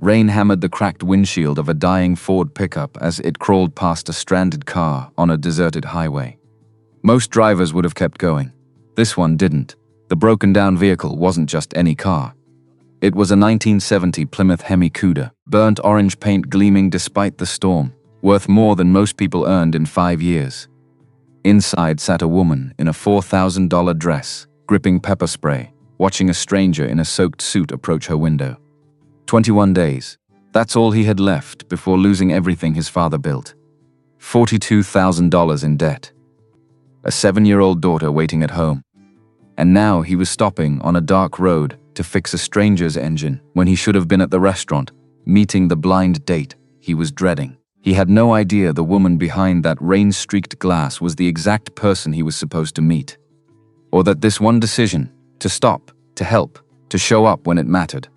Rain hammered the cracked windshield of a dying Ford pickup as it crawled past a stranded car on a deserted highway. Most drivers would have kept going. This one didn't. The broken-down vehicle wasn't just any car. It was a 1970 Plymouth Hemi Cuda, burnt orange paint gleaming despite the storm, worth more than most people earned in 5 years. Inside sat a woman in a $4,000 dress, gripping pepper spray, watching a stranger in a soaked suit approach her window. 21 days. That's all he had left before losing everything his father built. $42,000 in debt. A 7-year-old daughter waiting at home. And now he was stopping on a dark road to fix a stranger's engine when he should have been at the restaurant, meeting the blind date he was dreading. He had no idea the woman behind that rain-streaked glass was the exact person he was supposed to meet. Or that this one decision, to stop, to help, to show up when it mattered,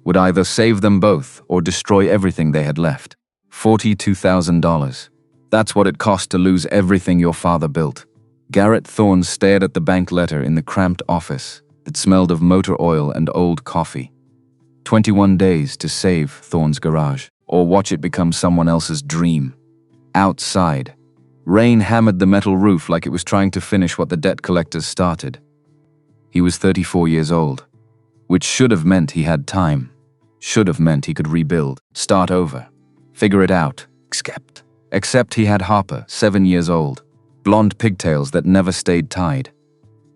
would either save them both or destroy everything they had left. $42,000. That's what it cost to lose everything your father built. Garrett Thorne stared at the bank letter in the cramped office that smelled of motor oil and old coffee. 21 days to save Thorne's garage, or watch it become someone else's dream. Outside, rain hammered the metal roof like it was trying to finish what the debt collectors started. He was 34 years old, which should have meant he had time. Should have meant he could rebuild, start over, figure it out, except he had Harper, 7 years old, blonde pigtails that never stayed tied,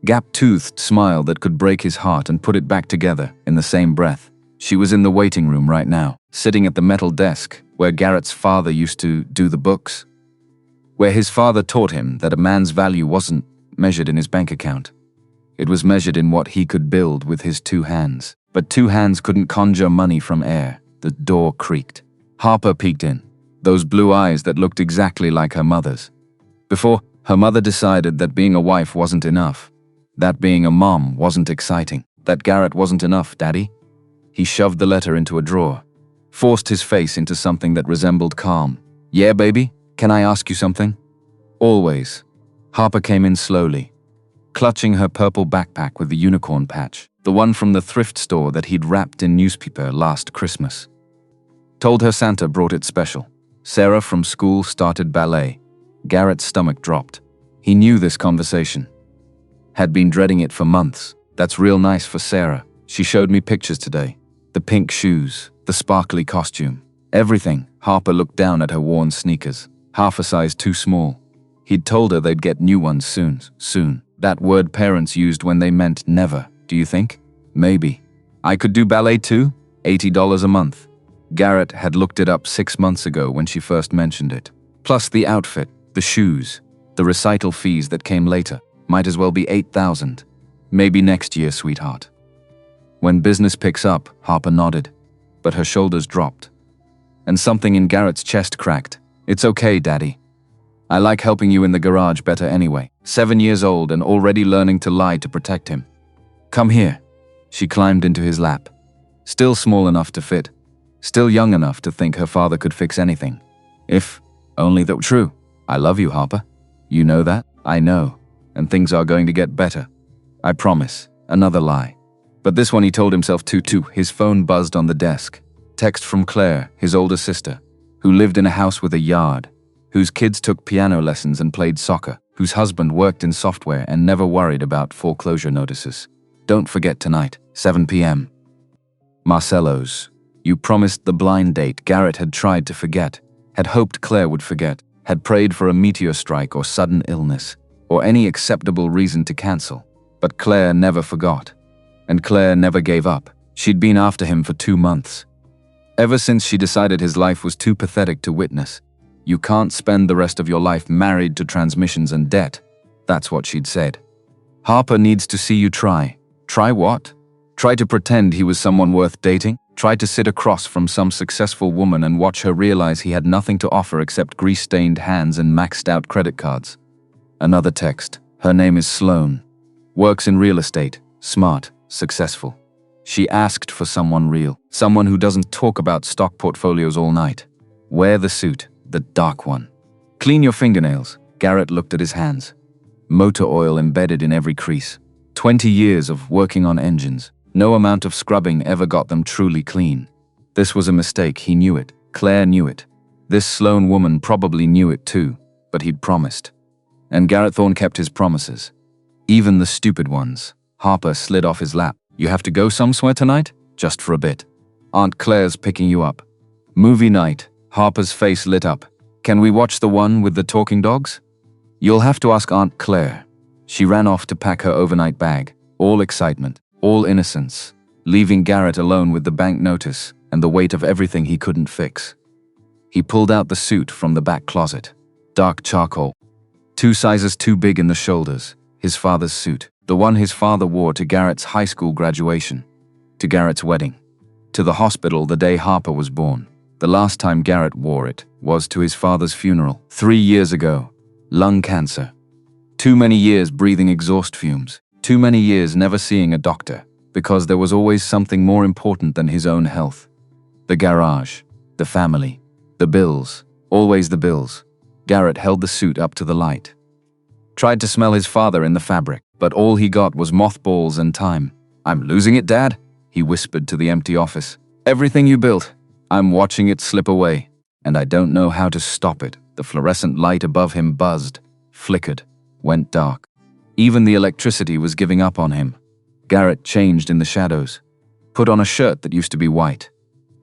gap-toothed smile that could break his heart and put it back together in the same breath. She was in the waiting room right now, sitting at the metal desk where Garrett's father used to do the books, where his father taught him that a man's value wasn't measured in his bank account. It was measured in what he could build with his 2 hands. But 2 hands couldn't conjure money from air. The door creaked. Harper peeked in, those blue eyes that looked exactly like her mother's. Before, her mother decided that being a wife wasn't enough, that being a mom wasn't exciting, that Garrett wasn't enough, Daddy. He shoved the letter into a drawer, forced his face into something that resembled calm. Yeah, baby? Can I ask you something? Always. Harper came in slowly, clutching her purple backpack with the unicorn patch, the one from the thrift store that he'd wrapped in newspaper last Christmas. Told her Santa brought it special. Sarah from school started ballet. Garrett's stomach dropped. He knew this conversation. Had been dreading it for months. That's real nice for Sarah. She showed me pictures today. The pink shoes, the sparkly costume, everything. Harper looked down at her worn sneakers, half a size too small. He'd told her they'd get new ones soon. That word parents used when they meant never. Do you think? Maybe. I could do ballet too? $80 a month. Garrett had looked it up 6 months ago when she first mentioned it. Plus the outfit, the shoes, the recital fees that came later. Might as well be $8,000. Maybe next year, sweetheart. When business picks up, Harper nodded, but her shoulders dropped. And something in Garrett's chest cracked. It's okay, Daddy. I like helping you in the garage better anyway. 7 years old and already learning to lie to protect him. Come here. She climbed into his lap. Still small enough to fit. Still young enough to think her father could fix anything. If only that were true. I love you, Harper. You know that? I know. And things are going to get better. I promise. Another lie. But this one he told himself too. His phone buzzed on the desk. Text from Claire, his older sister, who lived in a house with a yard, whose kids took piano lessons and played soccer, whose husband worked in software and never worried about foreclosure notices. Don't forget tonight, 7 p.m. Marcello's. You promised the blind date Garrett had tried to forget, had hoped Claire would forget, had prayed for a meteor strike or sudden illness, or any acceptable reason to cancel. But Claire never forgot. And Claire never gave up. She'd been after him for 2 months. Ever since she decided his life was too pathetic to witness. You can't spend the rest of your life married to transmissions and debt. That's what she'd said. Harper needs to see you try. Try what? Try to pretend he was someone worth dating? Try to sit across from some successful woman and watch her realize he had nothing to offer except grease-stained hands and maxed-out credit cards. Another text. Her name is Sloan. Works in real estate. Smart. Successful. She asked for someone real. Someone who doesn't talk about stock portfolios all night. Wear the suit. The dark one. Clean your fingernails. Garrett looked at his hands. Motor oil embedded in every crease. 20 years of working on engines. No amount of scrubbing ever got them truly clean. This was a mistake, he knew it. Claire knew it. This Sloane woman probably knew it too, but he'd promised. And Garrett Thorne kept his promises. Even the stupid ones. Harper slid off his lap. You have to go somewhere tonight? Just for a bit. Aunt Claire's picking you up. Movie night. Harper's face lit up. Can we watch the one with the talking dogs? You'll have to ask Aunt Claire. She ran off to pack her overnight bag. All excitement, all innocence, leaving Garrett alone with the bank notice and the weight of everything he couldn't fix. He pulled out the suit from the back closet. Dark charcoal. 2 sizes too big in the shoulders. His father's suit. The one his father wore to Garrett's high school graduation. To Garrett's wedding. To the hospital the day Harper was born. The last time Garrett wore it was to his father's funeral 3 years ago. Lung cancer. Too many years breathing exhaust fumes. Too many years never seeing a doctor, because there was always something more important than his own health. The garage, the family, the bills, always the bills. Garrett held the suit up to the light. Tried to smell his father in the fabric, but all he got was mothballs and time. I'm losing it, Dad, he whispered to the empty office. Everything you built, I'm watching it slip away, and I don't know how to stop it. The fluorescent light above him buzzed, flickered, went dark. Even the electricity was giving up on him. Garrett changed in the shadows. Put on a shirt that used to be white.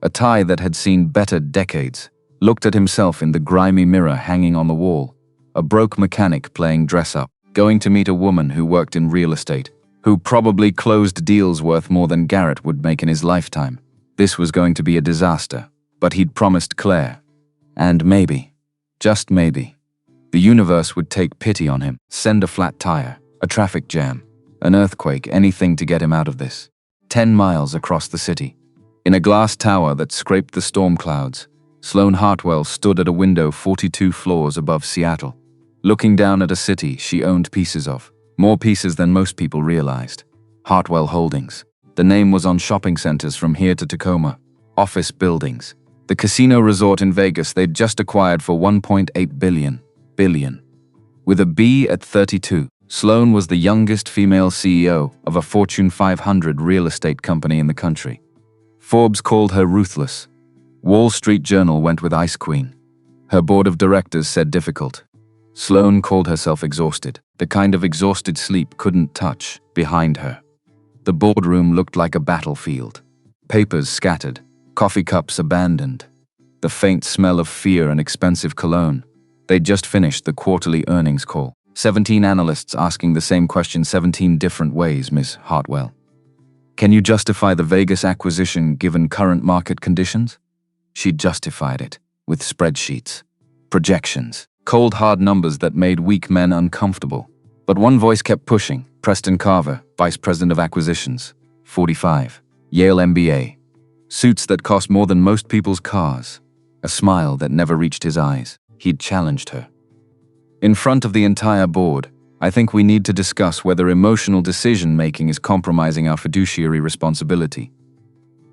A tie that had seen better decades. Looked at himself in the grimy mirror hanging on the wall. A broke mechanic playing dress-up. Going to meet a woman who worked in real estate. Who probably closed deals worth more than Garrett would make in his lifetime. This was going to be a disaster. But he'd promised Claire. And maybe, just maybe, the universe would take pity on him. Send a flat tire, a traffic jam, an earthquake, anything to get him out of this. 10 miles across the city. In a glass tower that scraped the storm clouds, Sloane Hartwell stood at a window 42 floors above Seattle, looking down at a city she owned pieces of. More pieces than most people realized. Hartwell Holdings. The name was on shopping centers from here to Tacoma. Office buildings. The casino resort in Vegas they'd just acquired for $1.8 billion. With a B at 32, Sloane was the youngest female CEO of a Fortune 500 real estate company in the country. Forbes called her ruthless. Wall Street Journal went with Ice Queen. Her board of directors said difficult. Sloane called herself exhausted, the kind of exhausted sleep couldn't touch, behind her. The boardroom looked like a battlefield. Papers scattered, coffee cups abandoned. The faint smell of fear and expensive cologne. They'd just finished the quarterly earnings call. 17 analysts asking the same question 17 different ways, Ms. Hartwell. Can you justify the Vegas acquisition given current market conditions? She'd justified it, with spreadsheets, projections, cold hard numbers that made weak men uncomfortable. But one voice kept pushing. Preston Carver, Vice President of Acquisitions, 45, Yale MBA. Suits that cost more than most people's cars. A smile that never reached his eyes. He'd challenged her. In front of the entire board, I think we need to discuss whether emotional decision-making is compromising our fiduciary responsibility.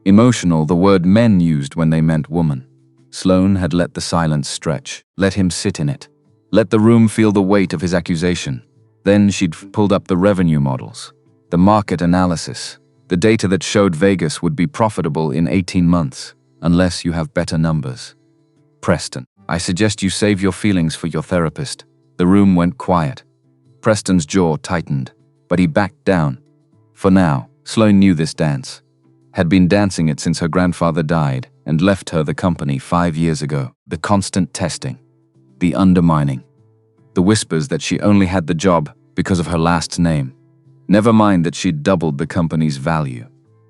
Emotional, the word men used when they meant woman. Sloane had let the silence stretch, let him sit in it, let the room feel the weight of his accusation. Then she'd pulled up the revenue models, the market analysis, the data that showed Vegas would be profitable in 18 months, unless you have better numbers. Preston, I suggest you save your feelings for your therapist. The room went quiet. Preston's jaw tightened, but he backed down. For now, Sloane knew this dance. Had been dancing it since her grandfather died and left her the company 5 years ago. The constant testing, the undermining, the whispers that she only had the job because of her last name. Never mind that she'd doubled the company's value.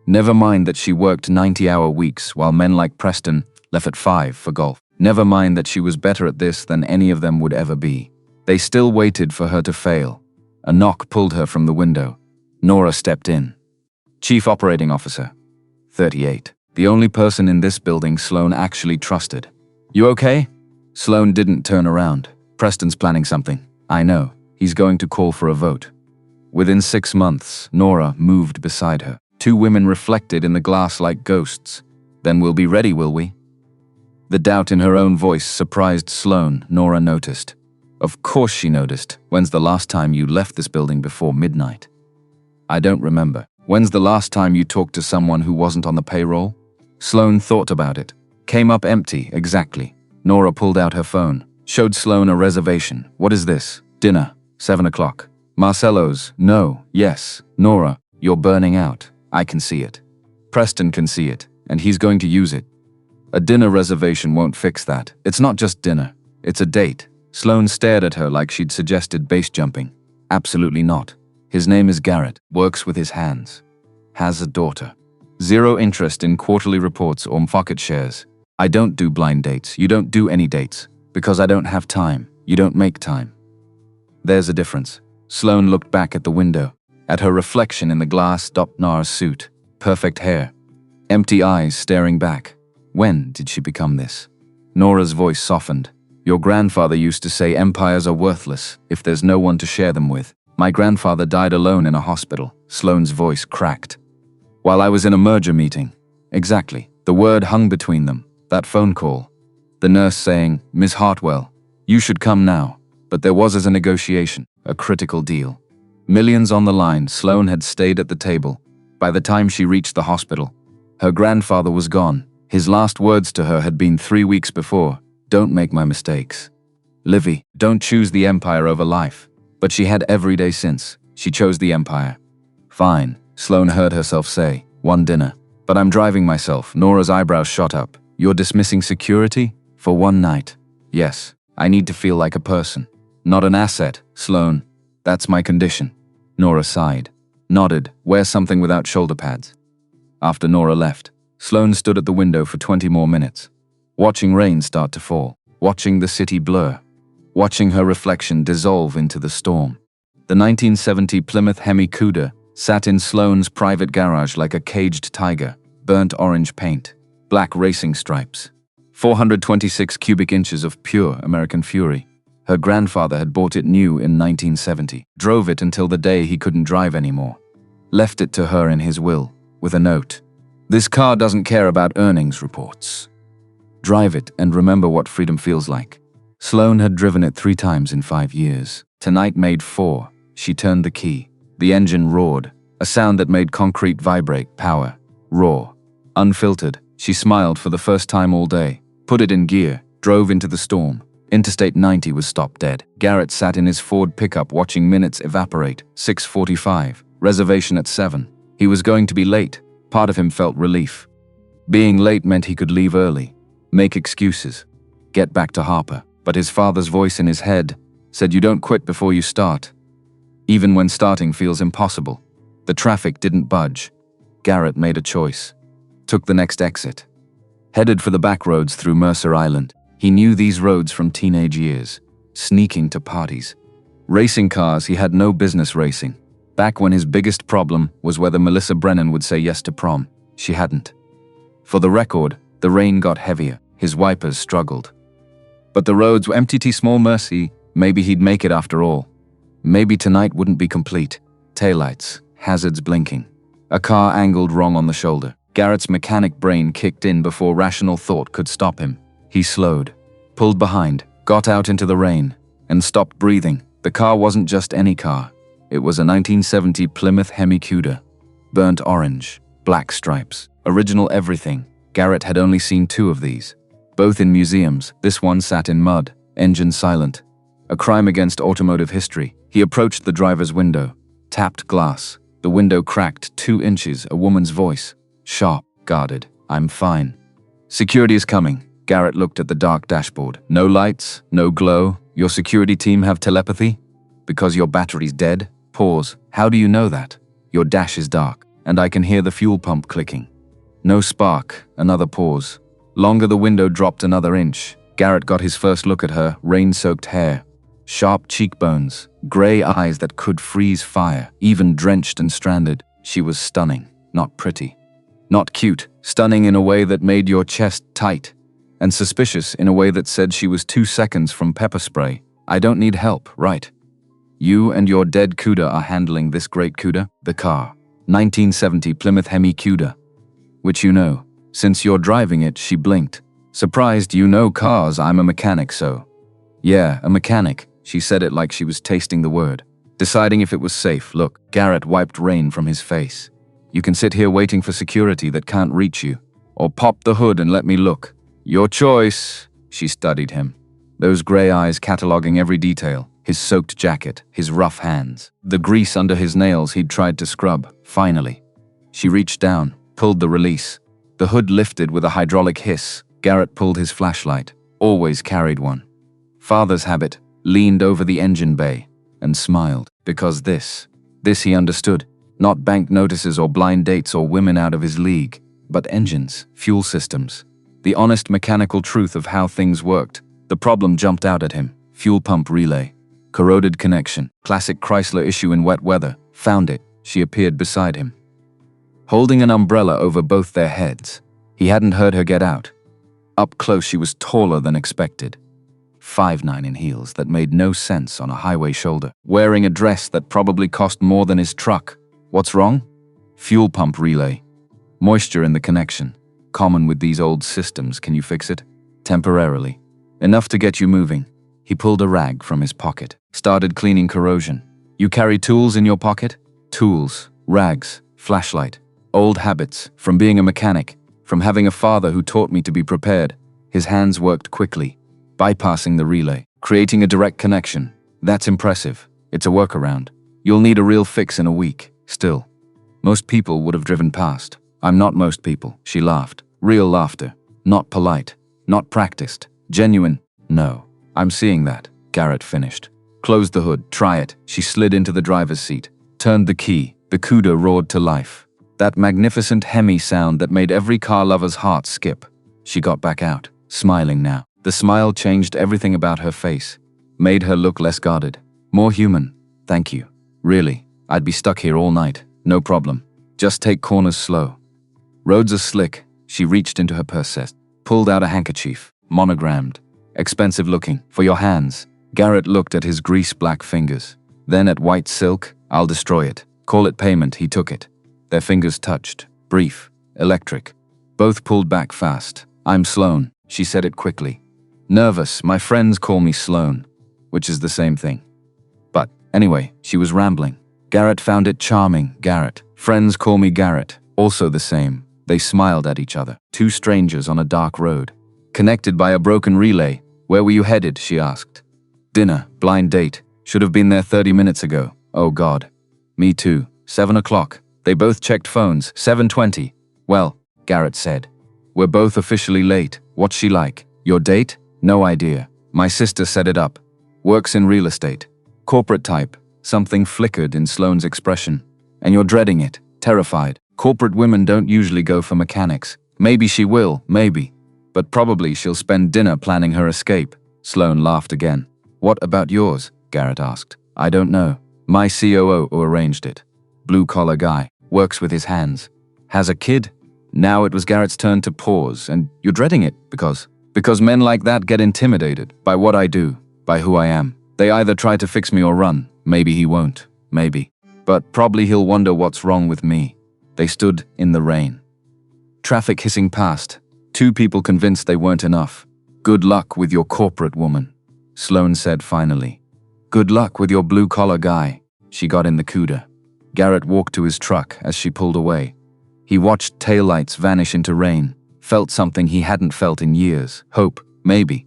Never mind that she worked 90-hour weeks while men like Preston left at 5 for golf. Never mind that she was better at this than any of them would ever be. They still waited for her to fail. A knock pulled her from the window. Nora stepped in. Chief Operating Officer, 38. The only person in this building Sloane actually trusted. You okay? Sloane didn't turn around. Preston's planning something. I know. He's going to call for a vote. Within 6 months, Nora moved beside her. 2 women reflected in the glass like ghosts. Then we'll be ready, will we? The doubt in her own voice surprised Sloane, Nora noticed. Of course she noticed. When's the last time you left this building before midnight? I don't remember. When's the last time you talked to someone who wasn't on the payroll? Sloane thought about it. Came up empty, exactly. Nora pulled out her phone. Showed Sloane a reservation. What is this? Dinner. 7 o'clock. Marcello's. No. Yes. Nora, you're burning out. I can see it. Preston can see it, and he's going to use it. A dinner reservation won't fix that. It's not just dinner. It's a date. Sloane stared at her like she'd suggested base jumping. Absolutely not. His name is Garrett. Works with his hands. Has a daughter. Zero interest in quarterly reports or market shares. I don't do blind dates. You don't do any dates. Because I don't have time. You don't make time. There's a difference. Sloane looked back at the window. At her reflection in the glass Dopnar suit. Perfect hair. Empty eyes staring back. When did she become this? Nora's voice softened. Your grandfather used to say empires are worthless if there's no one to share them with. My grandfather died alone in a hospital. Sloane's voice cracked. While I was in a merger meeting. Exactly. The word hung between them. That phone call. The nurse saying, Miss Hartwell, you should come now. But there was as a negotiation, a critical deal. Millions on the line, Sloane had stayed at the table. By the time she reached the hospital, her grandfather was gone. His last words to her had been 3 weeks before. Don't make my mistakes. Livy, don't choose the empire over life. But she had every day since. She chose the empire. Fine, Sloane heard herself say. One dinner. But I'm driving myself. Nora's eyebrows shot up. You're dismissing security? For one night. Yes, I need to feel like a person. Not an asset, Sloane. That's my condition. Nora sighed. Nodded. Wear something without shoulder pads. After Nora left, Sloane stood at the window for 20 more minutes. Watching rain start to fall. Watching the city blur. Watching her reflection dissolve into the storm. The 1970 Plymouth Hemi Cuda sat in Sloane's private garage like a caged tiger. Burnt orange paint. Black racing stripes. 426 cubic inches of pure American fury. Her grandfather had bought it new in 1970. Drove it until the day he couldn't drive anymore. Left it to her in his will, with a note. This car doesn't care about earnings reports. Drive it and remember what freedom feels like. Sloane had driven it 3 times in 5 years. Tonight made 4. She turned the key. The engine roared, a sound that made concrete vibrate, power, raw, unfiltered. She smiled for the first time all day, put it in gear, drove into the storm. Interstate 90 was stopped dead. Garrett sat in his Ford pickup watching minutes evaporate. 6:45, reservation at 7. He was going to be late. Part of him felt relief. Being late meant he could leave early, make excuses, get back to Harper. But his father's voice in his head said you don't quit before you start. Even when starting feels impossible. The traffic didn't budge. Garrett made a choice. Took the next exit. Headed for the back roads through Mercer Island. He knew these roads from teenage years. Sneaking to parties. Racing cars he had no business racing. Back when his biggest problem was whether Melissa Brennan would say yes to prom. She hadn't. For the record, the rain got heavier. His wipers struggled. But the roads were empty. Small mercy. Maybe he'd make it after all. Maybe tonight wouldn't be complete. Taillights. Hazards blinking. A car angled wrong on the shoulder. Garrett's mechanic brain kicked in before rational thought could stop him. He slowed, pulled behind, got out into the rain, and stopped breathing. The car wasn't just any car. It was a 1970 Plymouth Hemi Cuda. Burnt orange, black stripes, original everything. Garrett had only seen 2 of these. Both in museums. This one sat in mud, engine silent. A crime against automotive history. He approached the driver's window, tapped glass. The window cracked 2 inches, a woman's voice. Sharp, guarded. I'm fine. Security is coming. Garrett looked at the dark dashboard. No lights, no glow. Your security team have telepathy? Because your battery's dead? Pause. How do you know that? Your dash is dark, and I can hear the fuel pump clicking. No spark. Another pause. Longer the window dropped another inch. Garrett got his first look at her, rain-soaked hair. Sharp cheekbones, gray eyes that could freeze fire. Even drenched and stranded, she was stunning, not pretty. Not cute, stunning in a way that made your chest tight. And suspicious in a way that said she was 2 seconds from pepper spray. I don't need help, right? You and your dead Cuda are handling this great Cuda, the car. 1970 Plymouth Hemi Cuda. Which you know. Since you're driving it, she blinked. Surprised you know cars, I'm a mechanic, so. Yeah, a mechanic. She said it like she was tasting the word. Deciding if it was safe. Look, Garrett wiped rain from his face. You can sit here waiting for security that can't reach you. or pop the hood and let me look. Your choice. She studied him, those grey eyes cataloguing every detail, his soaked jacket, his rough hands, the grease under his nails he'd tried to scrub. Finally, she reached down, pulled the release. The hood lifted with a hydraulic hiss. Garrett pulled his flashlight, always carried one. Father's habit, leaned over the engine bay and smiled, because this he understood, not bank notices or blind dates or women out of his league, but engines, fuel systems, the honest mechanical truth of how things worked. The problem jumped out at him. Fuel pump relay. Corroded connection. Classic Chrysler issue in wet weather. Found it. She appeared beside him, holding an umbrella over both their heads. He hadn't heard her get out. Up close, she was taller than expected. 5'9" in heels that made no sense on a highway shoulder. Wearing a dress that probably cost more than his truck. What's wrong? Fuel pump relay. Moisture in the connection. Common with these old systems. Can you fix it? Temporarily. Enough to get you moving. He pulled a rag from his pocket. Started cleaning corrosion. You carry tools in your pocket? Tools, rags, flashlight. Old habits, from being a mechanic, from having a father who taught me to be prepared. His hands worked quickly, bypassing the relay, creating a direct connection. That's impressive. It's a workaround. You'll need a real fix in a week. Still, most people would have driven past. I'm not most people, she laughed. Real laughter. Not polite. Not practiced. Genuine. No, I'm seeing that, Garrett finished. Closed the hood. Try it. She slid into the driver's seat. Turned the key. The Cuda roared to life. That magnificent Hemi sound that made every car lover's heart skip. She got back out, smiling now. The smile changed everything about her face. Made her look less guarded. More human. Thank you. Really, I'd be stuck here all night. No problem. Just take corners slow. Roads are slick. She reached into her purse, pulled out a handkerchief, monogrammed. Expensive looking. For your hands. Garrett looked at his grease-black fingers. Then at white silk. I'll destroy it. Call it payment. He took it. Their fingers touched. Brief. Electric. Both pulled back fast. I'm Sloan. She said it quickly. Nervous. My friends call me Sloan. Which is the same thing. But, anyway, she was rambling. Garrett found it charming. Garrett. Friends call me Garrett. Also the same. They smiled at each other. Two strangers on a dark road. Connected by a broken relay. Where were you headed? She asked. Dinner. Blind date. Should have been there 30 minutes ago. Oh God. Me too. 7 o'clock. They both checked phones. 7:20. Well, Garrett said. We're both officially late. What's she like? Your date? No idea. My sister set it up. Works in real estate. Corporate type. Something flickered in Sloane's expression. And you're dreading it. Terrified. Corporate women don't usually go for mechanics. Maybe she will, maybe. But probably she'll spend dinner planning her escape. Sloane laughed again. What about yours? Garrett asked. I don't know. My COO arranged it. Blue-collar guy. Works with his hands. Has a kid? Now it was Garrett's turn to pause. And you're dreading it because men like that get intimidated by what I do, by who I am. They either try to fix me or run. Maybe he won't. Maybe. But probably he'll wonder what's wrong with me. They stood in the rain. Traffic hissing past. Two people convinced they weren't enough. Good luck with your corporate woman, Sloane said finally. Good luck with your blue-collar guy. She got in the Cuda. Garrett walked to his truck as she pulled away. He watched taillights vanish into rain, felt something he hadn't felt in years. Hope, maybe.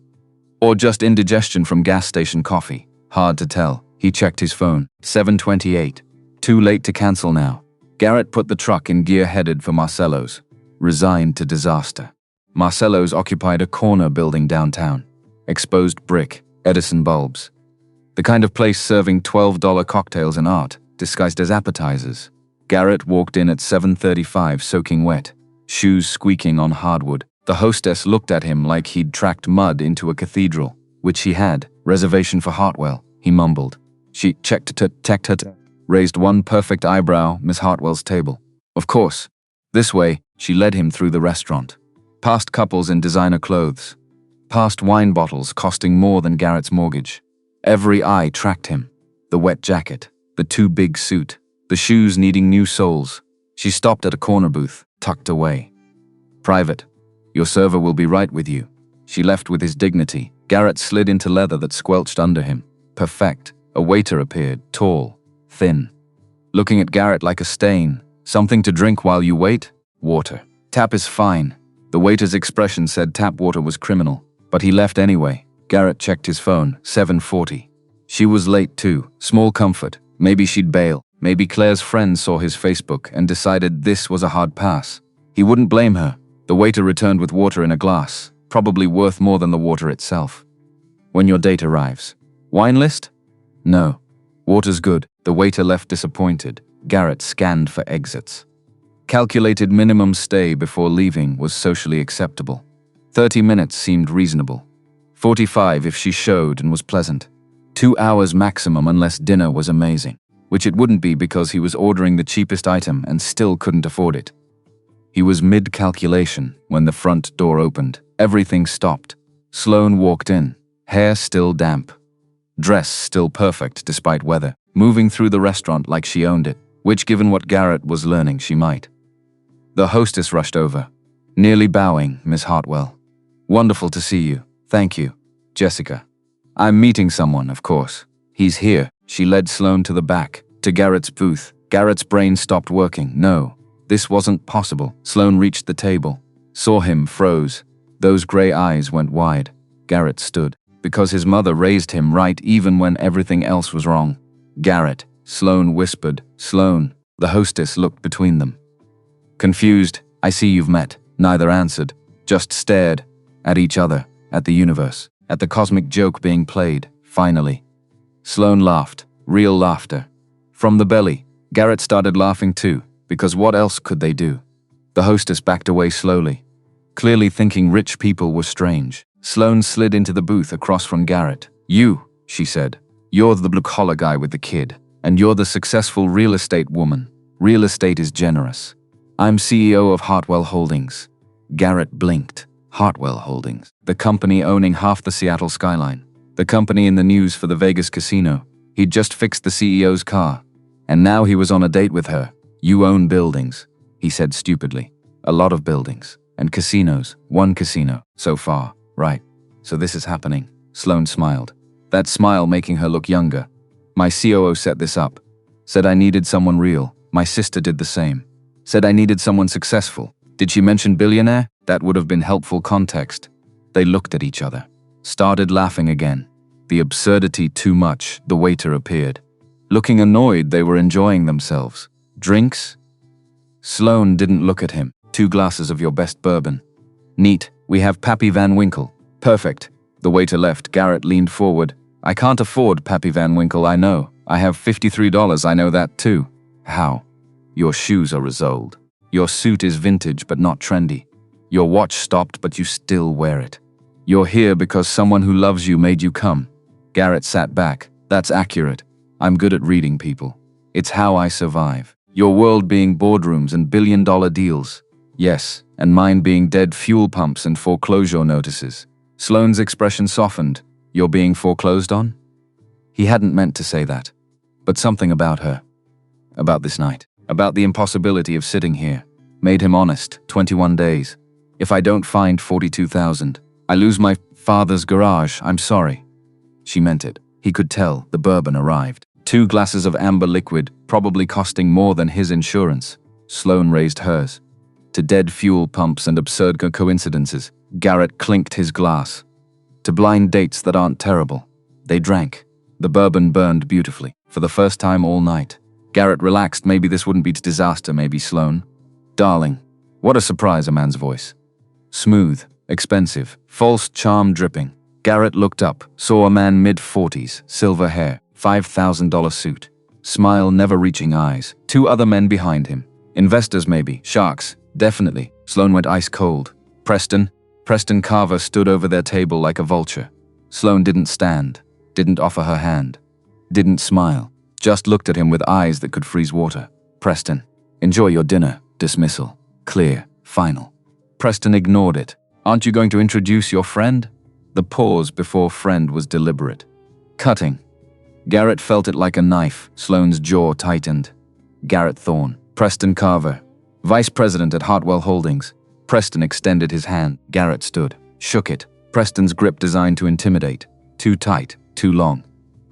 Or just indigestion from gas station coffee. Hard to tell. He checked his phone. 7:28. Too late to cancel now. Garrett put the truck in gear, headed for Marcello's. Resigned to disaster. Marcello's occupied a corner building downtown. Exposed brick, Edison bulbs. The kind of place serving $12 cocktails and art, disguised as appetizers. Garrett walked in at 7:35, soaking wet, shoes squeaking on hardwood. The hostess looked at him like he'd tracked mud into a cathedral, which he had. Reservation for Hartwell, he mumbled. She checked her, raised one perfect eyebrow, Miss Hartwell's table. Of course. This way, she led him through the restaurant. Past couples in designer clothes. Past wine bottles costing more than Garrett's mortgage. Every eye tracked him. The wet jacket, the too big suit, the shoes needing new soles. She stopped at a corner booth, tucked away. Private. Your server will be right with you. She left with his dignity. Garrett slid into leather that squelched under him. Perfect. A waiter appeared, tall, thin. Looking at Garrett like a stain. Something to drink while you wait? Water. Tap is fine. The waiter's expression said tap water was criminal, but he left anyway. Garrett checked his phone, 7:40. She was late too, small comfort. Maybe she'd bail. Maybe Claire's friend saw his Facebook and decided this was a hard pass. He wouldn't blame her. The waiter returned with water in a glass, probably worth more than the water itself. When your date arrives. Wine list? No. Water's good. The waiter left disappointed. Garrett scanned for exits. Calculated minimum stay before leaving was socially acceptable. 30 minutes seemed reasonable. 45 if she showed and was pleasant. 2 hours maximum unless dinner was amazing, which it wouldn't be because he was ordering the cheapest item and still couldn't afford it. He was mid-calculation when the front door opened. Everything stopped. Sloane walked in, hair still damp. Dress still perfect despite weather, moving through the restaurant like she owned it, which given what Garrett was learning she might. The hostess rushed over, nearly bowing, Miss Hartwell. Wonderful to see you. Thank you, Jessica. I'm meeting someone, of course. He's here. She led Sloane to the back, to Garrett's booth. Garrett's brain stopped working. No, this wasn't possible. Sloane reached the table, saw him, froze. Those gray eyes went wide. Garrett stood, because his mother raised him right even when everything else was wrong. Garrett, Sloane whispered. Sloane. The hostess looked between them. Confused, I see you've met. Neither answered, just stared at each other, at the universe, at the cosmic joke being played, finally. Sloane laughed, real laughter. From the belly, Garrett started laughing too, because what else could they do? The hostess backed away slowly, clearly thinking rich people were strange. Sloane slid into the booth across from Garrett. You, she said, you're the blue-collar guy with the kid, and you're the successful real estate woman. Real estate is generous. I'm CEO of Hartwell Holdings. Garrett blinked. Hartwell Holdings, the company owning half the Seattle skyline, the company in the news for the Vegas casino. He'd just fixed the CEO's car, and now he was on a date with her. You own buildings, he said stupidly. A lot of buildings, and casinos, one casino, so far, right? So this is happening. Sloane smiled, that smile making her look younger. My COO set this up, said I needed someone real. My sister did the same, said I needed someone successful. Did she mention billionaire? That would have been helpful context. They looked at each other, started laughing again. The absurdity too much. The waiter appeared. Looking annoyed, they were enjoying themselves. Drinks? Sloane didn't look at him. 2 glasses of your best bourbon. Neat. We have Pappy Van Winkle. Perfect. The waiter left. Garrett leaned forward. I can't afford Pappy Van Winkle, I know. I have $53, I know that too. How? Your shoes are Resoled. Your suit is vintage but not trendy. Your watch stopped but you still wear it. You're here because someone who loves you made you come. Garrett sat back. That's accurate. I'm good at reading people. It's how I survive. Your world being boardrooms and billion-dollar deals. Yes, and mine being dead fuel pumps and foreclosure notices. Sloane's expression softened. You're being foreclosed on? He hadn't meant to say that. But something about her. About this night. About the impossibility of sitting here. Made him honest. 21 days. If I don't find 42,000, I lose my father's garage. I'm sorry. She meant it. He could tell. The bourbon arrived. 2 glasses of amber liquid, probably costing more than his insurance. Sloane raised hers. To dead fuel pumps and absurd coincidences, Garrett clinked his glass. To blind dates that aren't terrible. They drank. The bourbon burned beautifully, for the first time all night. Garrett relaxed. Maybe this wouldn't be disaster, maybe Sloane. Darling. What a surprise, a man's voice. Smooth, expensive, false charm dripping. Garrett looked up, saw a man mid-40s, silver hair, $5,000 suit. Smile, never-reaching eyes. 2 other men behind him. Investors maybe, sharks, definitely. Sloane went ice cold. Preston Carver stood over their table like a vulture. Sloane didn't stand, didn't offer her hand, didn't smile, just looked at him with eyes that could freeze water. Preston, enjoy your dinner. Dismissal. Clear. Final. Preston ignored it. Aren't you going to introduce your friend? The pause before friend was deliberate. Cutting. Garrett felt it like a knife. Sloane's jaw tightened. Garrett Thorne. Preston Carver. Vice President at Hartwell Holdings. Preston extended his hand. Garrett stood. Shook it. Preston's grip designed to intimidate. Too tight. Too long.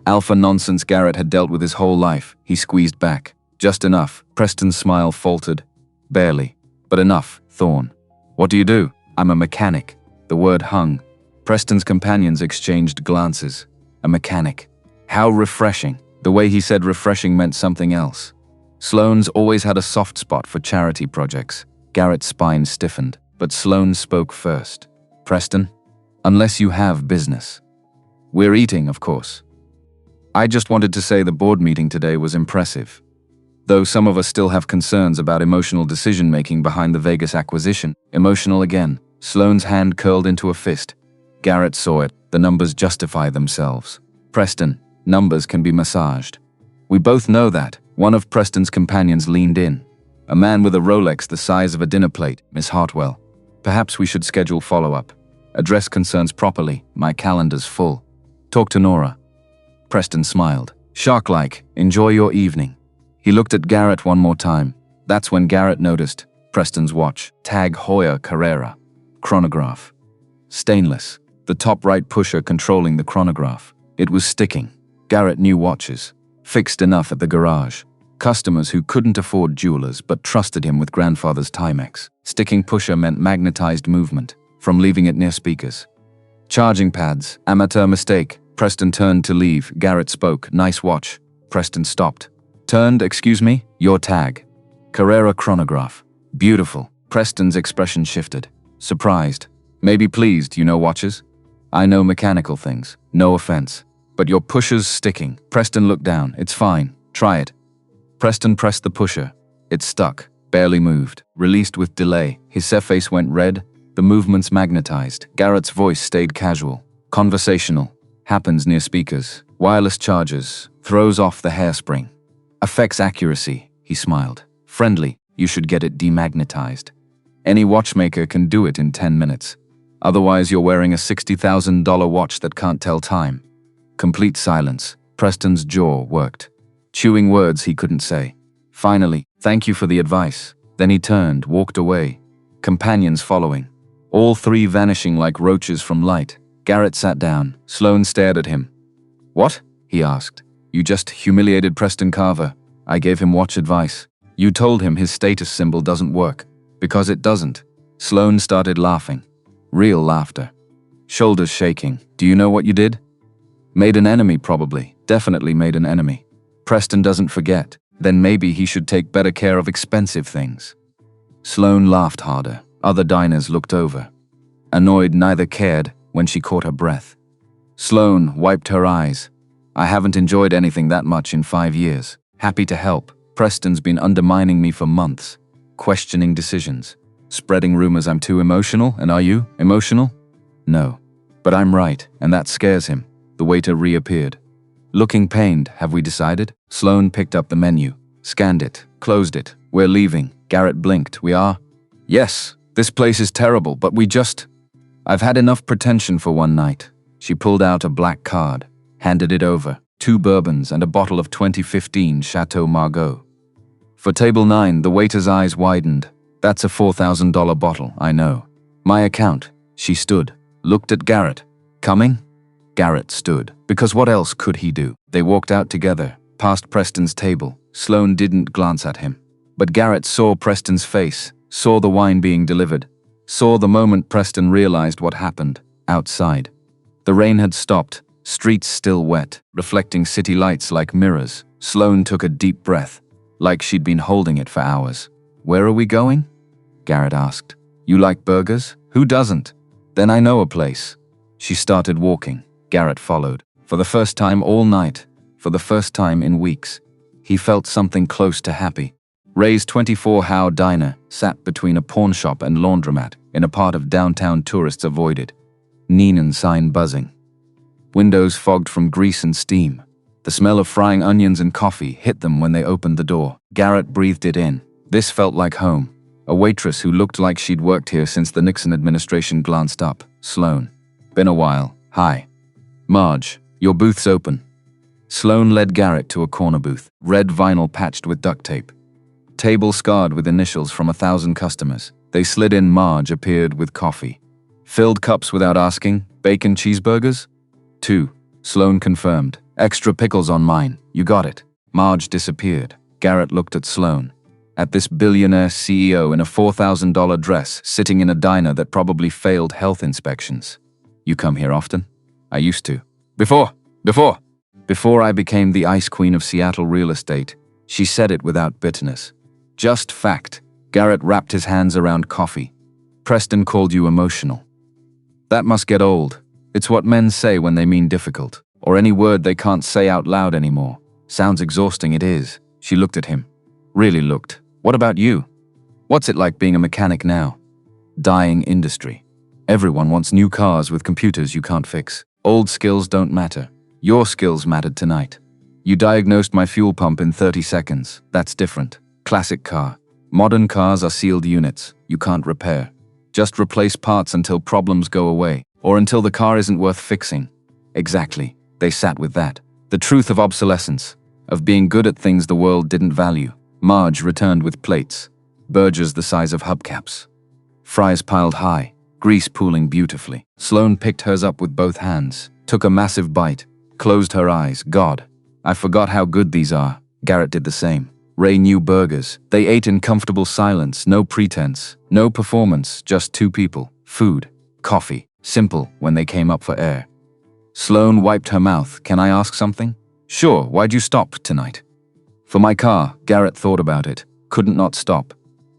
Alpha nonsense Garrett had dealt with his whole life. He squeezed back. Just enough. Preston's smile faltered. Barely. But enough. Thorne. What do you do? I'm a mechanic. The word hung. Preston's companions exchanged glances. A mechanic. How refreshing. The way he said refreshing meant something else. Sloane's always had a soft spot for charity projects. Garrett's spine stiffened, but Sloane spoke first. Preston, unless you have business. We're eating, of course. I just wanted to say the board meeting today was impressive. Though some of us still have concerns about emotional decision-making behind the Vegas acquisition. Emotional again. Sloane's hand curled into a fist. Garrett saw it. The numbers justify themselves. Preston, numbers can be massaged. We both know that. One of Preston's companions leaned in. A man with a Rolex the size of a dinner plate, Miss Hartwell. Perhaps we should schedule follow-up. Address concerns properly. My calendar's full. Talk to Nora. Preston smiled. Shark-like, enjoy your evening. He looked at Garrett one more time. That's when Garrett noticed Preston's watch. Tag Heuer Carrera. Chronograph. Stainless. The top right pusher controlling the chronograph. It was sticking. Garrett knew watches. Fixed enough at the garage. Customers who couldn't afford jewelers but trusted him with grandfather's Timex. Sticking pusher meant magnetized movement, from leaving it near speakers. Charging pads. Amateur mistake. Preston turned to leave. Garrett spoke. Nice watch. Preston stopped. Turned, excuse me? Your tag. Carrera chronograph. Beautiful. Preston's expression shifted. Surprised. Maybe pleased, you know watches? I know mechanical things. No offense. But your pusher's sticking. Preston looked down. It's fine. Try it. Preston pressed the pusher. It stuck. Barely moved. Released with delay. His face went red. The movements magnetized. Garrett's voice stayed casual. Conversational. Happens near speakers. Wireless chargers. Throws off the hairspring. Affects accuracy. He smiled. Friendly. You should get it demagnetized. Any watchmaker can do it in 10 minutes. Otherwise you're wearing a $60,000 watch that can't tell time. Complete silence. Preston's jaw worked. Chewing words he couldn't say. Finally, thank you for the advice. Then he turned, walked away. Companions following. All three vanishing like roaches from light. Garrett sat down. Sloane stared at him. What? He asked. You just humiliated Preston Carver. I gave him watch advice. You told him his status symbol doesn't work. Because it doesn't. Sloane started laughing. Real laughter. Shoulders shaking. Do you know what you did? Made an enemy, probably. Definitely made an enemy. Preston doesn't forget. Then maybe he should take better care of expensive things. Sloane laughed harder. Other diners looked over. Annoyed, neither cared when she caught her breath. Sloane wiped her eyes. I haven't enjoyed anything that much in 5 years. Happy to help. Preston's been undermining me for months. Questioning decisions. Spreading rumors I'm too emotional, and are you emotional? No. But I'm right, and that scares him. The waiter reappeared. Looking pained, have we decided? Sloane picked up the menu, scanned it, closed it. We're leaving. Garrett blinked. We are? Yes, this place is terrible, but I've had enough pretension for one night. She pulled out a black card, handed it over. 2 bourbons and a bottle of 2015 Chateau Margaux. For table 9, the waiter's eyes widened. That's a $4,000 bottle, I know. My account. She stood, looked at Garrett. Coming? Garrett stood, because what else could he do? They walked out together, past Preston's table. Sloane didn't glance at him. But Garrett saw Preston's face, saw the wine being delivered, saw the moment Preston realized what happened, outside. The rain had stopped, streets still wet, reflecting city lights like mirrors. Sloane took a deep breath, like she'd been holding it for hours. Where are we going? Garrett asked. You like burgers? Who doesn't? Then I know a place. She started walking. Garrett followed. For the first time all night, for the first time in weeks, he felt something close to happy. Ray's 24 Hour Diner sat between a pawn shop and laundromat in a part of downtown tourists avoided. Neon sign buzzing. Windows fogged from grease and steam. The smell of frying onions and coffee hit them when they opened the door. Garrett breathed it in. This felt like home. A waitress who looked like she'd worked here since the Nixon administration glanced up. Sloane. Been a while. Hi. Marge, your booth's open. Sloane led Garrett to a corner booth, red vinyl patched with duct tape. Table scarred with initials from 1,000 customers. They slid in. Marge appeared with coffee. Filled cups without asking. Bacon cheeseburgers? 2. Sloane confirmed. Extra pickles on mine. You got it. Marge disappeared. Garrett looked at Sloane. at this billionaire CEO in a $4,000 dress sitting in a diner that probably failed health inspections. You come here often? I used to. Before I became the ice queen of Seattle real estate, she said it without bitterness. Just fact. Garrett wrapped his hands around coffee. Preston called you emotional. That must get old. It's what men say when they mean difficult, or any word they can't say out loud anymore. Sounds exhausting, it is. She looked at him. Really looked. What about you? What's it like being a mechanic now? Dying industry. Everyone wants new cars with computers you can't fix. Old skills don't matter. Your skills mattered tonight. You diagnosed my fuel pump in 30 seconds. That's different. Classic car. Modern cars are sealed units. You can't repair. Just replace parts until problems go away, or until the car isn't worth fixing. Exactly. They sat with that. The truth of obsolescence, of being good at things the world didn't value. Marge returned with plates, burgers the size of hubcaps. Fries piled high, grease pooling beautifully. Sloane picked hers up with both hands, took a massive bite, closed her eyes. God, I forgot how good these are. Garrett did the same. Ray knew burgers. They ate in comfortable silence, no pretense, no performance, just two people. Food, coffee, simple when they came up for air. Sloane wiped her mouth. Can I ask something? Sure, why'd you stop tonight? For my car. Garrett thought about it. Couldn't not stop.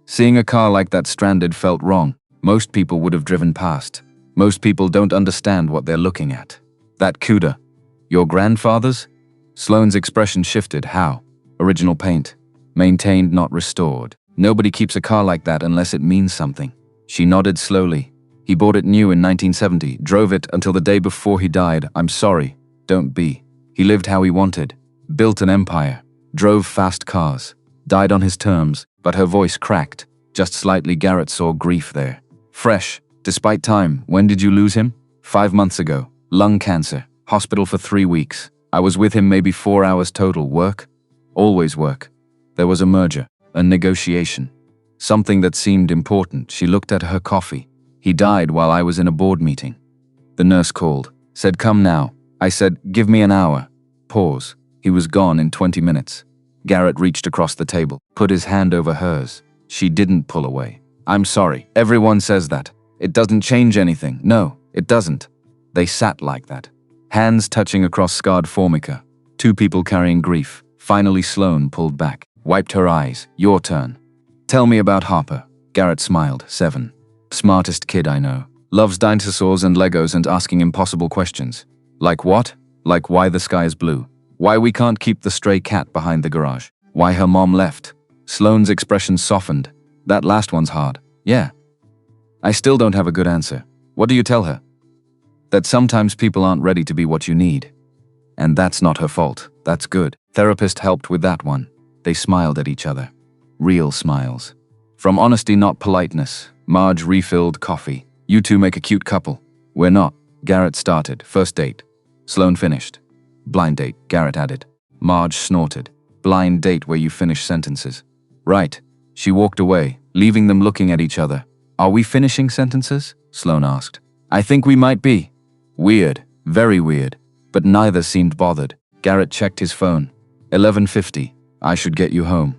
Seeing a car like that stranded felt wrong. Most people would have driven past. Most people don't understand what they're looking at. That CUDA. Your grandfather's? Sloane's expression shifted. How? Original paint. Maintained, not restored. Nobody keeps a car like that unless it means something. She nodded slowly. He bought it new in 1970, drove it until the day before he died. I'm sorry. Don't be. He lived how he wanted. Built an empire. Drove fast cars. Died on his terms, but her voice cracked. Just slightly. Garrett saw grief there. Fresh. Despite time. When did you lose him? 5 months ago. Lung cancer. Hospital for 3 weeks. I was with him maybe 4 hours total. Work? Always work. There was a merger, a negotiation. Something that seemed important. She looked at her coffee. He died while I was in a board meeting. The nurse called. Said, come now. I said, give me an hour. Pause. He was gone in 20 minutes. Garrett reached across the table, put his hand over hers. She didn't pull away. I'm sorry. Everyone says that. It doesn't change anything. No, it doesn't. They sat like that. Hands touching across scarred formica. Two people carrying grief. Finally Sloane pulled back. Wiped her eyes. Your turn. Tell me about Harper. Garrett smiled. 7. Smartest kid I know. Loves dinosaurs and Legos and asking impossible questions. Like what? Like why the sky is blue. Why we can't keep the stray cat behind the garage. Why her mom left. Sloane's expression softened. That last one's hard. Yeah. I still don't have a good answer. What do you tell her? That sometimes people aren't ready to be what you need. And that's not her fault. That's good. Therapist helped with that one. They smiled at each other. Real smiles. From honesty, not politeness. Marge refilled coffee. You two make a cute couple. We're not. Garrett started. First date. Sloane finished. Blind date, Garrett added. Marge snorted. Blind date where you finish sentences. Right. She walked away, leaving them looking at each other. Are we finishing sentences? Sloane asked. I think we might be. Weird. Very weird. But neither seemed bothered. Garrett checked his phone. 11:50. I should get you home.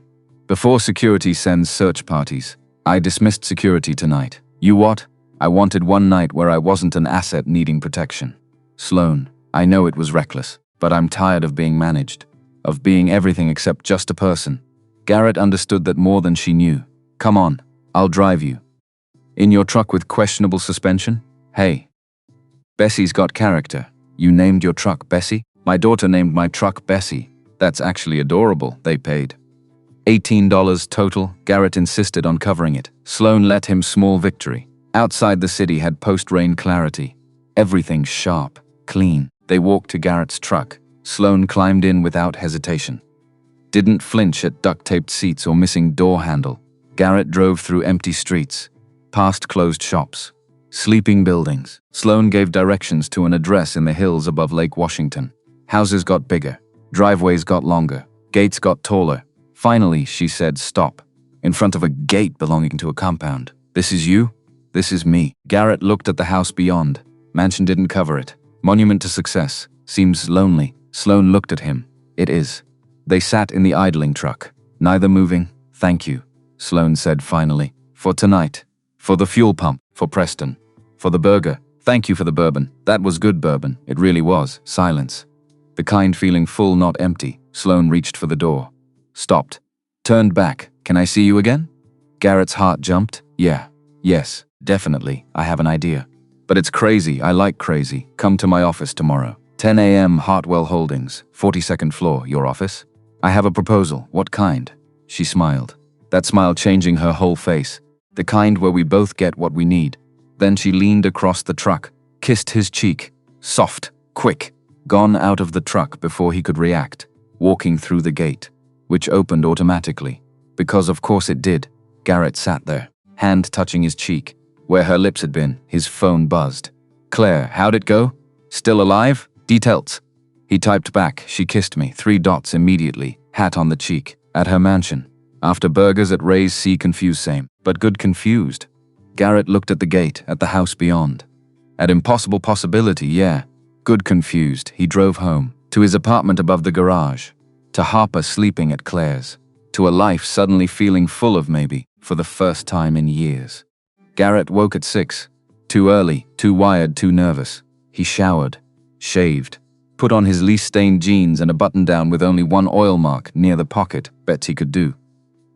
Before security sends search parties. I dismissed security tonight. You what? I wanted one night where I wasn't an asset needing protection. Sloane, I know it was reckless, but I'm tired of being managed. Of being everything except just a person. Garrett understood that more than she knew. Come on, I'll drive you. In your truck with questionable suspension? Hey. Bessie's got character. You named your truck Bessie? My daughter named my truck Bessie. That's actually adorable. They paid $18 total. Garrett insisted on covering it. Sloane let him small victory. Outside the city had post-rain clarity. Everything sharp, clean. They walked to Garrett's truck. Sloane climbed in without hesitation. Didn't flinch at duct-taped seats or missing door handle. Garrett drove through empty streets, past closed shops, sleeping buildings. Sloane gave directions to an address in the hills above Lake Washington. Houses got bigger. Driveways got longer. Gates got taller. Finally, she said, stop. In front of a gate belonging to a compound. This is you? This is me. Garrett looked at the house beyond. Mansion didn't cover it. Monument to success. Seems lonely. Sloane looked at him. It is. They sat in the idling truck. Neither moving. Thank you. Sloane said finally. For tonight. For the fuel pump. For Preston. For the burger. Thank you for the bourbon. That was good bourbon. It really was. Silence. The kind feeling full, not empty. Sloane reached for the door. Stopped. Turned back. Can I see you again? Garrett's heart jumped. Yeah. Yes. Definitely. I have an idea. But it's crazy. I like crazy. Come to my office tomorrow. 10 a.m. Hartwell Holdings. 42nd floor. Your office? I have a proposal. What kind? She smiled. That smile changing her whole face. The kind where we both get what we need. Then she leaned across the truck, kissed his cheek. Soft. Quick. Gone out of the truck before he could react. Walking through the gate, which opened automatically. Because of course it did. Garrett sat there, hand touching his cheek. Where her lips had been, his phone buzzed. Claire, how'd it go? Still alive? Details. He typed back. She kissed me. 3 dots immediately. Hat on the cheek. At her mansion. After burgers at Ray's, see confused same. But good confused. Garrett looked at the gate, at the house beyond. At impossible possibility, yeah. Good confused. He drove home. To his apartment above the garage. To Harper sleeping at Claire's. To a life suddenly feeling full of maybe, for the first time in years. Garrett woke at 6. Too early, too wired, too nervous. He showered. Shaved. Put on his least-stained jeans and a button-down with only one oil mark near the pocket. Bets he could do.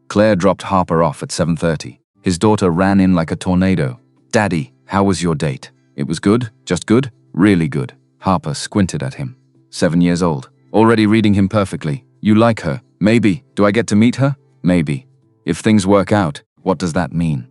Claire dropped Harper off at 7:30. His daughter ran in like a tornado. Daddy, how was your date? It was good? Just good? Really good. Harper squinted at him. 7 years old. Already reading him perfectly. You like her? Maybe. Do I get to meet her? Maybe. If things work out, what does that mean?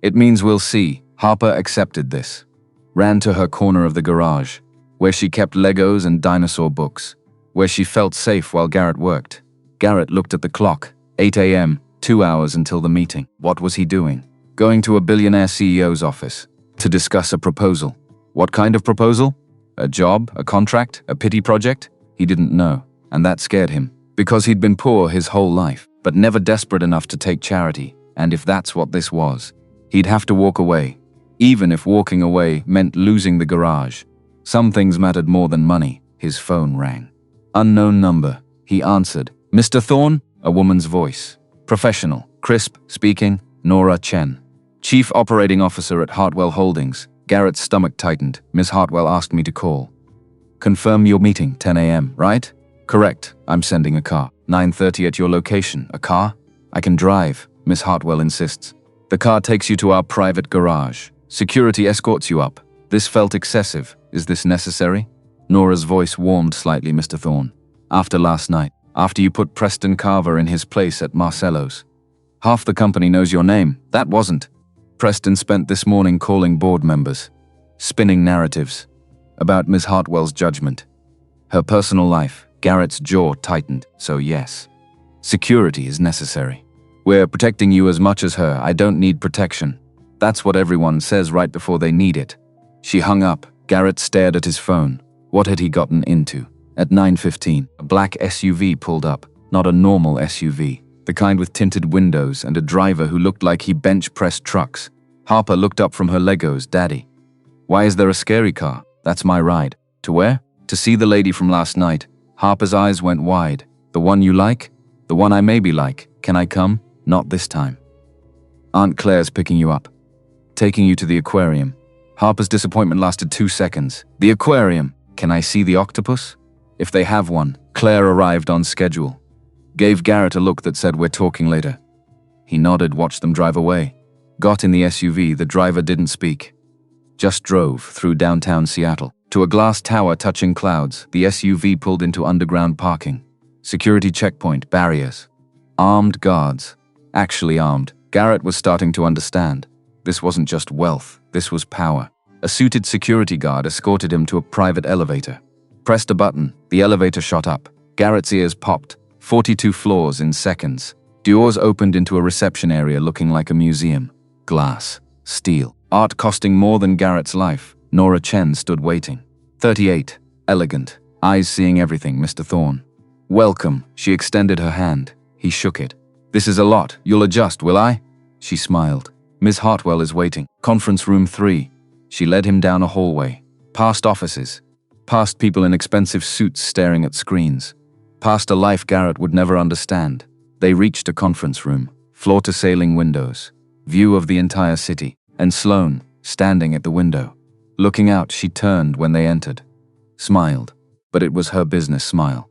It means we'll see. Harper accepted this. Ran to her corner of the garage, where she kept Legos and dinosaur books, where she felt safe while Garrett worked. Garrett looked at the clock. 8 a.m., 2 hours until the meeting. What was he doing? Going to a billionaire CEO's office to discuss a proposal. What kind of proposal? A job? A contract? A pity project? He didn't know, and that scared him, because he'd been poor his whole life, but never desperate enough to take charity, and if that's what this was, he'd have to walk away, even if walking away meant losing the garage. Some things mattered more than money. His phone rang. Unknown number. He answered. Mr. Thorne? A woman's voice. Professional. Crisp. Speaking. Nora Chen. Chief Operating Officer at Hartwell Holdings. Garrett's stomach tightened. Miss Hartwell asked me to call. Confirm your meeting, 10 a.m., right? Correct. I'm sending a car. 9:30 at your location. A car? I can drive, Miss Hartwell insists. The car takes you to our private garage. Security escorts you up. This felt excessive. Is this necessary? Nora's voice warmed slightly, Mr. Thorne. After last night, after you put Preston Carver in his place at Marcello's. Half the company knows your name. That wasn't. Preston spent this morning calling board members, spinning narratives about Miss Hartwell's judgment. Her personal life. Garrett's jaw tightened. So yes, security is necessary. We're protecting you as much as her. I don't need protection. That's what everyone says right before they need it. She hung up. Garrett stared at his phone. What had he gotten into? At 9:15, a black SUV pulled up. Not a normal SUV. The kind with tinted windows and a driver who looked like he bench-pressed trucks. Harper looked up from her Legos. Daddy. Why is there a scary car? That's my ride. To where? To see the lady from last night. Harper's eyes went wide. The one you like? The one I maybe like. Can I come? Not this time. Aunt Claire's picking you up. Taking you to the aquarium. Harper's disappointment lasted 2 seconds. The aquarium. Can I see the octopus? If they have one. Claire arrived on schedule. Gave Garrett a look that said, we're talking later. He nodded, watched them drive away. Got in the SUV, the driver didn't speak. Just drove through downtown Seattle. To a glass tower touching clouds, the SUV pulled into underground parking. Security checkpoint, barriers. Armed guards. Actually armed. Garrett was starting to understand. This wasn't just wealth, this was power. A suited security guard escorted him to a private elevator. Pressed a button, the elevator shot up. Garrett's ears popped. 42 floors in seconds. Doors opened into a reception area looking like a museum. Glass. Steel. Art costing more than Garrett's life. Nora Chen stood waiting. 38. Elegant. Eyes seeing everything, Mr. Thorne. Welcome. She extended her hand. He shook it. This is a lot. You'll adjust, will I? She smiled. Miss Hartwell is waiting. Conference room 3. She led him down a hallway. Past offices. Past people in expensive suits staring at screens. Past a life Garrett would never understand. They reached a conference room. floor-to-ceiling windows, view of the entire city, and Sloane, standing at the window. Looking out, she turned when they entered. Smiled, but it was her business smile.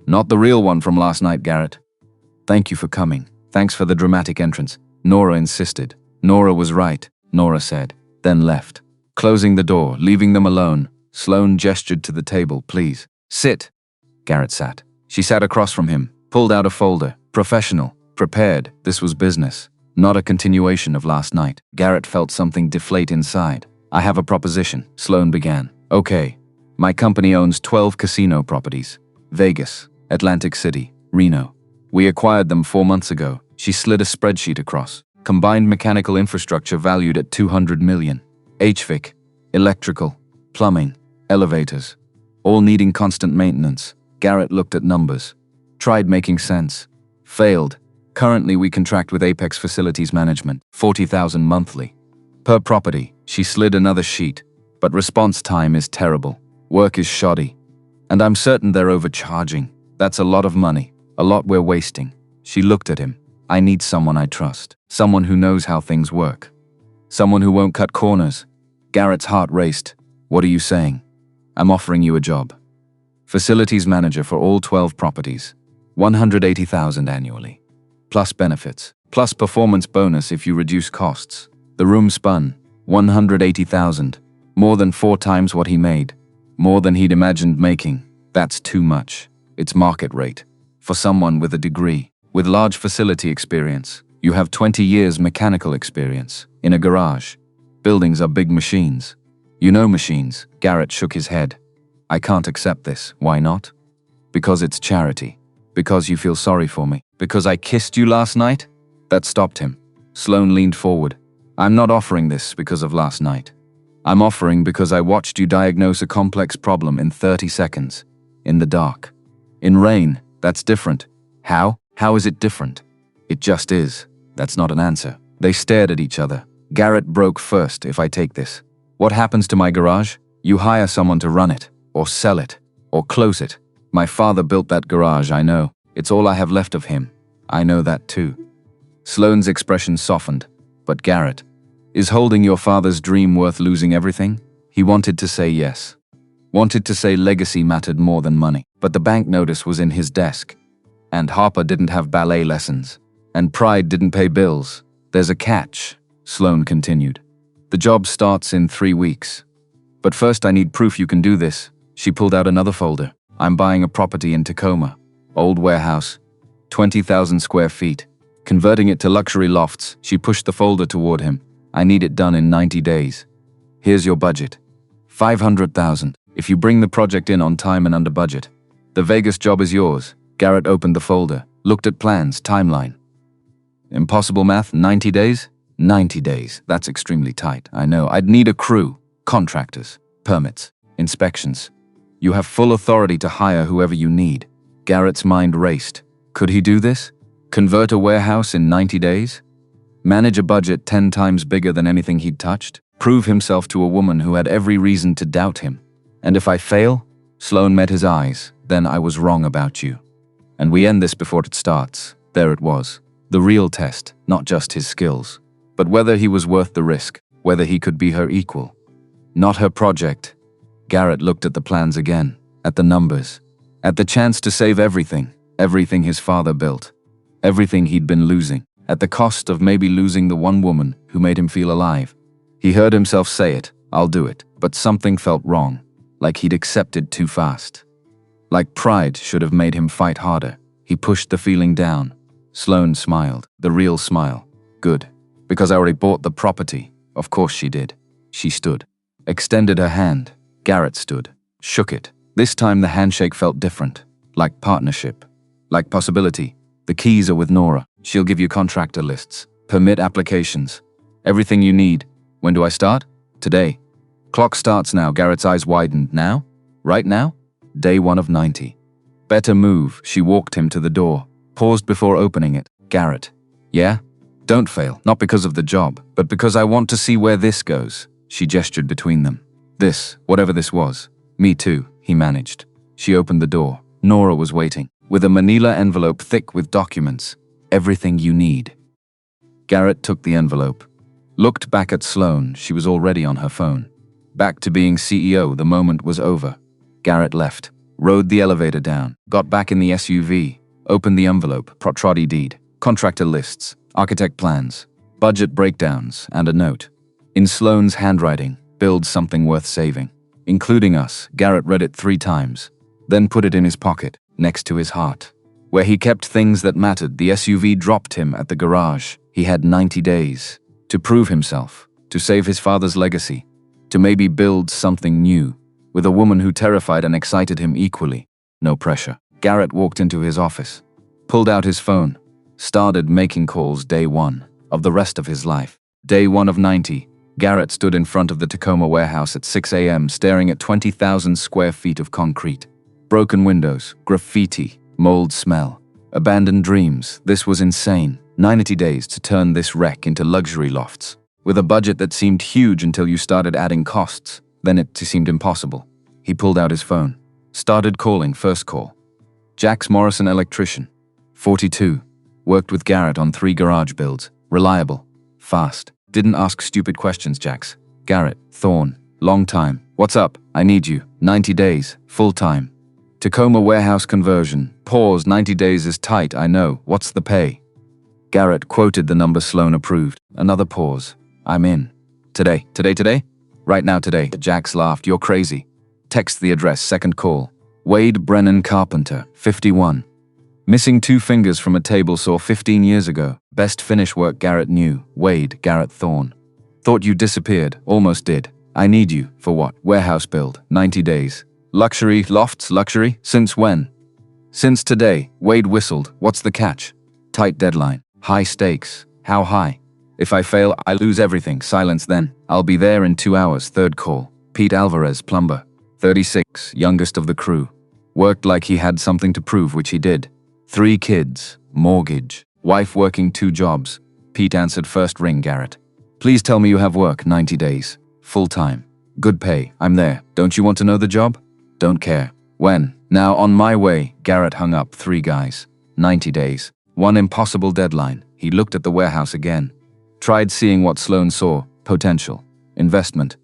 Not the real one from last night, Garrett. Thank you for coming. Thanks for the dramatic entrance. Nora insisted. Nora was right, Nora said, then left. Closing the door, leaving them alone, Sloane gestured to the table. Please, sit. Garrett sat. She sat across from him, pulled out a folder. Professional, prepared, this was business, not a continuation of last night. Garrett felt something deflate inside. I have a proposition, Sloane began. Okay. My company owns 12 casino properties. Vegas, Atlantic City, Reno. We acquired them 4 months ago. She slid a spreadsheet across. Combined mechanical infrastructure valued at $200 million. HVAC, electrical, plumbing, elevators, all needing constant maintenance. Garrett looked at numbers. Tried making sense. Failed. Currently we contract with Apex Facilities Management, $40,000 monthly. Per property. She slid another sheet. But response time is terrible. Work is shoddy. And I'm certain they're overcharging. That's a lot of money. A lot we're wasting. She looked at him. I need someone I trust. Someone who knows how things work. Someone who won't cut corners. Garrett's heart raced. What are you saying? I'm offering you a job. Facilities manager for all 12 properties. $180,000 annually. Plus benefits. Plus performance bonus if you reduce costs. The room spun. $180,000. More than 4 times what he made. More than he'd imagined making. That's too much. It's market rate. For someone with a degree. With large facility experience. You have 20 years mechanical experience. In a garage. Buildings are big machines. You know machines. Garrett shook his head. I can't accept this. Why not? Because it's charity. Because you feel sorry for me. Because I kissed you last night? That stopped him. Sloane leaned forward. I'm not offering this because of last night. I'm offering because I watched you diagnose a complex problem in 30 seconds. In the dark. In rain. That's different. How? How is it different? It just is. That's not an answer. They stared at each other. Garrett broke first. If I take this, what happens to my garage? You hire someone to run it, or sell it, or close it. My father built that garage, I know. It's all I have left of him. I know that too. Sloane's expression softened. But Garrett, is holding your father's dream worth losing everything? He wanted to say yes. Wanted to say legacy mattered more than money. But the bank notice was in his desk. And Harper didn't have ballet lessons. And Pride didn't pay bills. There's a catch, Sloane continued. The job starts in 3 weeks. But first I need proof you can do this. She pulled out another folder. I'm buying a property in Tacoma. Old warehouse. 20,000 square feet. Converting it to luxury lofts, she pushed the folder toward him. I need it done in 90 days. Here's your budget. $500,000. If you bring the project in on time and under budget. The Vegas job is yours. Garrett opened the folder, looked at plans, timeline. Impossible math, 90 days? 90 days, that's extremely tight, I know. I'd need a crew, contractors, permits, inspections. You have full authority to hire whoever you need. Garrett's mind raced. Could he do this? Convert a warehouse in 90 days? Manage a budget 10 times bigger than anything he'd touched? Prove himself to a woman who had every reason to doubt him? And if I fail? Sloane met his eyes. Then I was wrong about you. And we end this before it starts. There it was. The real test, not just his skills, but whether he was worth the risk, whether he could be her equal. Not her project. Garrett looked at the plans again, at the numbers, at the chance to save everything, everything his father built, everything he'd been losing, at the cost of maybe losing the one woman who made him feel alive. He heard himself say it, I'll do it, but something felt wrong, like he'd accepted too fast. Like pride should have made him fight harder. He pushed the feeling down. Sloane smiled, the real smile. Good. Because I already bought the property. Of course she did. She stood. Extended her hand. Garrett stood. Shook it. This time the handshake felt different. Like partnership. Like possibility. The keys are with Nora. She'll give you contractor lists. Permit applications. Everything you need. When do I start? Today. Clock starts now. Garrett's eyes widened. Now? Right now? Day 1 of 90. Better move. She walked him to the door. Paused before opening it. Garrett. Yeah? Don't fail. Not because of the job, but because I want to see where this goes. She gestured between them. This, whatever this was. Me too, he managed. She opened the door. Nora was waiting. With a manila envelope thick with documents. Everything you need. Garrett took the envelope. Looked back at Sloane, she was already on her phone. Back to being CEO, the moment was over. Garrett left, rode the elevator down, got back in the SUV, opened the envelope, Protrodi deed, contractor lists, architect plans, budget breakdowns, and a note. In Sloane's handwriting, build something worth saving. Including us. Garrett read it 3 times, then put it in his pocket, next to his heart. Where he kept things that mattered. The SUV dropped him at the garage. He had 90 days to prove himself, to save his father's legacy, to maybe build something new, with a woman who terrified and excited him equally. No pressure. Garrett walked into his office, pulled out his phone, started making calls. Day 1 of the rest of his life. Day 1 of 90. Garrett stood in front of the Tacoma warehouse at 6 a.m. staring at 20,000 square feet of concrete. Broken windows, graffiti, mold smell, abandoned dreams. This was insane. 90 days to turn this wreck into luxury lofts. With a budget that seemed huge until you started adding costs, then it seemed impossible. He pulled out his phone, started calling. First call. Jax Morrison, electrician. 42. Worked with Garrett on 3 garage builds. Reliable. Fast. Didn't ask stupid questions. Jax. Garrett. Thorne. Long time. What's up? I need you. 90 days. Full time. Tacoma warehouse conversion. Pause. 90 days is tight, I know. What's the pay? Garrett quoted the number Sloane approved. Another pause. I'm in. Today. Today? Right now today. Jax laughed. You're crazy. Text the address. Second call. Wade Brennan Carpenter, 51. Missing 2 fingers from a table saw 15 years ago. Best finish work Garrett knew. Wade, Garrett Thorne. Thought you disappeared. Almost did. I need you. For what? Warehouse build. 90 days. Luxury lofts. Luxury? Since when? Since today. Wade whistled. What's the catch? Tight deadline. High stakes. How high? If I fail, I lose everything. Silence then. I'll be there in 2 hours. Third call. Pete Alvarez, plumber. 36, youngest of the crew. Worked like he had something to prove, which he did. 3 kids, mortgage, wife working 2 jobs. Pete answered. First ring. Garrett. Please tell me you have work. 90 days. Full time. Good pay. I'm there. Don't you want to know the job? Don't care. When? Now on my way. Garrett hung up. 3 guys. 90 days. 1 impossible deadline. He looked at the warehouse again. Tried seeing what Sloane saw. Potential. Investment.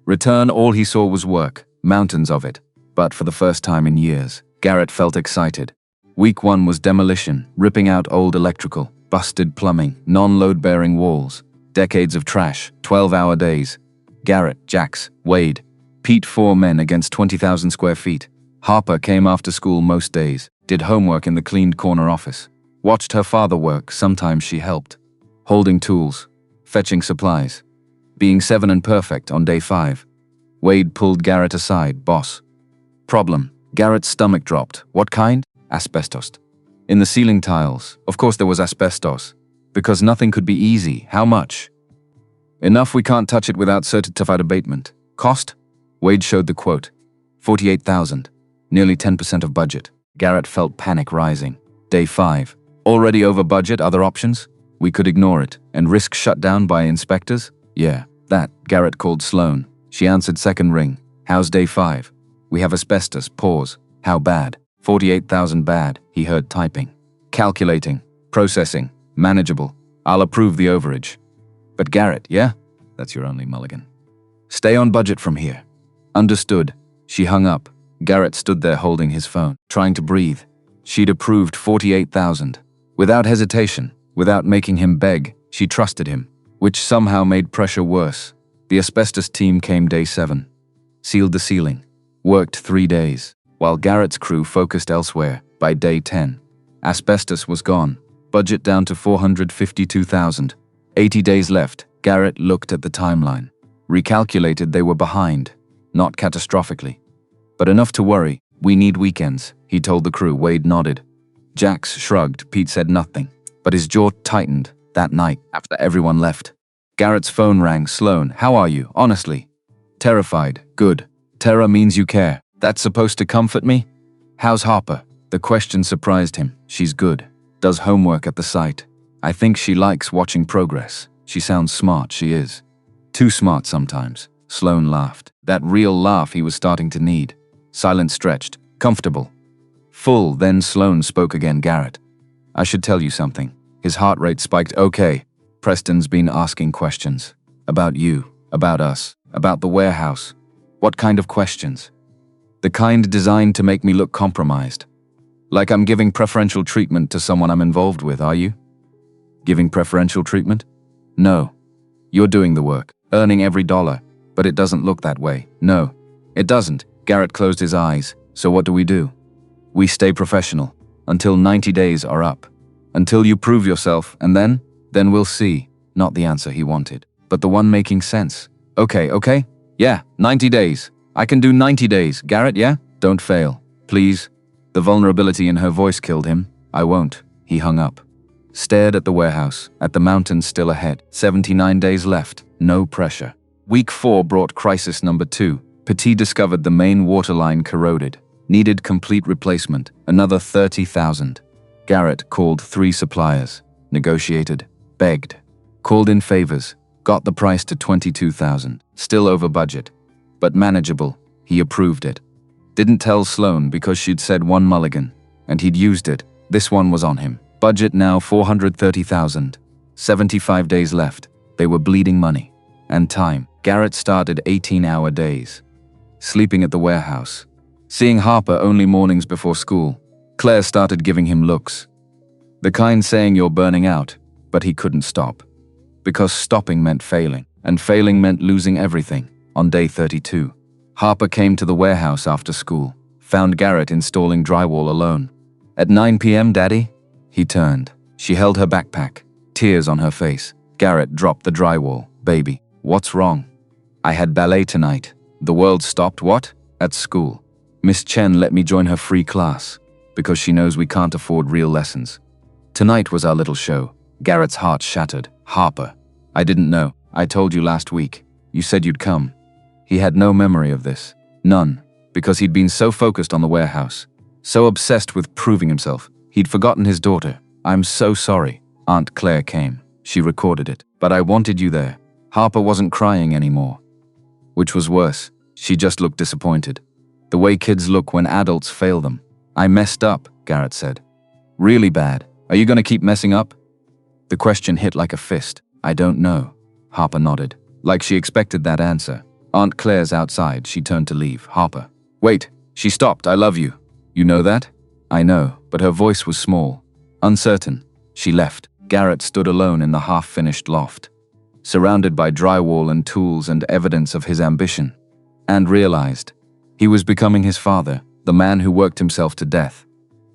Return. All he saw was work. Mountains of it. But for the first time in years, Garrett felt excited. Week 1 was demolition, ripping out old electrical, busted plumbing, non-load-bearing walls, decades of trash, 12-hour days. Garrett, Jax, Wade, Pete, 4 men against 20,000 square feet. Harper came after school most days, did homework in the cleaned corner office. Watched her father work. Sometimes she helped. Holding tools, fetching supplies. Being 7 and perfect on day 5. Wade pulled Garrett aside. Boss. Problem. Garrett's stomach dropped. What kind? Asbestos. In the ceiling tiles. Of course there was asbestos. Because nothing could be easy. How much? Enough we can't touch it without certified abatement. Cost? Wade showed the quote. 48,000. Nearly 10% of budget. Garrett felt panic rising. Day 5. Already over budget. Other options? We could ignore it and risk shutdown by inspectors? Yeah, that. Garrett called Sloane. She answered. Second ring. How's day 5? We have asbestos. Pause. How bad? 48,000 bad, he heard typing. Calculating. Processing. Manageable. I'll approve the overage. But Garrett, yeah? That's your only mulligan. Stay on budget from here. Understood. She hung up. Garrett stood there holding his phone, trying to breathe. She'd approved 48,000. Without hesitation, without making him beg, she trusted him, which somehow made pressure worse. The asbestos team came day 7. Sealed the ceiling. Worked 3 days. While Garrett's crew focused elsewhere. By day 10, asbestos was gone. Budget down to 452,000. 80 days left. Garrett looked at the timeline. Recalculated. They were behind. Not catastrophically, but enough to worry. We need weekends, he told the crew. Wade nodded. Jax shrugged. Pete said nothing, but his jaw tightened. That night, after everyone left, Garrett's phone rang. Sloane, how are you? Honestly. Terrified. Good. Terror means you care. That's supposed to comfort me? How's Harper? The question surprised him. She's good. Does homework at the site. I think she likes watching progress. She sounds smart. She is. Too smart sometimes. Sloane laughed. That real laugh he was starting to need. Silence stretched. Comfortable. Full. Then Sloane spoke again. Garrett, I should tell you something. His heart rate spiked. Okay. Preston's been asking questions. About you, about us, about the warehouse. What kind of questions? The kind designed to make me look compromised. Like I'm giving preferential treatment to someone I'm involved with, are you? Giving preferential treatment? No. You're doing the work, earning every dollar, but it doesn't look that way. No, it doesn't. Garrett closed his eyes. So what do? We stay professional until 90 days are up. Until you prove yourself, and then we'll see. Not the answer he wanted, but the one making sense. Okay? Yeah, 90 days. I can do 90 days, Garrett, yeah? Don't fail, please. The vulnerability in her voice killed him. I won't. He hung up. Stared at the warehouse, at the mountains still ahead. 79 days left, no pressure. Week 4 brought crisis number 2. Petit discovered the main waterline corroded. Needed complete replacement, another $30,000. Garrett called 3 suppliers, negotiated, begged, called in favors, got the price to $22,000. Still over budget, but manageable. He approved it. Didn't tell Sloan because she'd said one mulligan, and he'd used it. This one was on him. Budget now $430,000. 75 days left. They were bleeding money. And time. Garrett started 18-hour days. Sleeping at the warehouse. Seeing Harper only mornings before school. Claire started giving him looks. The kind saying you're burning out, but he couldn't stop. Because stopping meant failing, and failing meant losing everything. On day 32, Harper came to the warehouse after school, found Garrett installing drywall alone. At 9 p.m., Daddy? He turned. She held her backpack, tears on her face. Garrett dropped the drywall. Baby, what's wrong? I had ballet tonight. The world stopped. What? At school. Miss Chen let me join her free class, because she knows we can't afford real lessons. Tonight was our little show. Garrett's heart shattered. Harper. I didn't know. I told you last week. You said you'd come. He had no memory of this. None. Because he'd been so focused on the warehouse. So obsessed with proving himself. He'd forgotten his daughter. I'm so sorry. Aunt Claire came. She recorded it. But I wanted you there. Harper wasn't crying anymore. Which was worse. She just looked disappointed. The way kids look when adults fail them. I messed up, Garrett said. Really bad. Are you going to keep messing up? The question hit like a fist. I don't know. Harper nodded. Like she expected that answer. Aunt Claire's outside. She turned to leave. Harper. Wait. She stopped. I love you. You know that? I know, but her voice was small. Uncertain. She left. Garrett stood alone in the half-finished loft, surrounded by drywall and tools and evidence of his ambition, and realized he was becoming his father, the man who worked himself to death,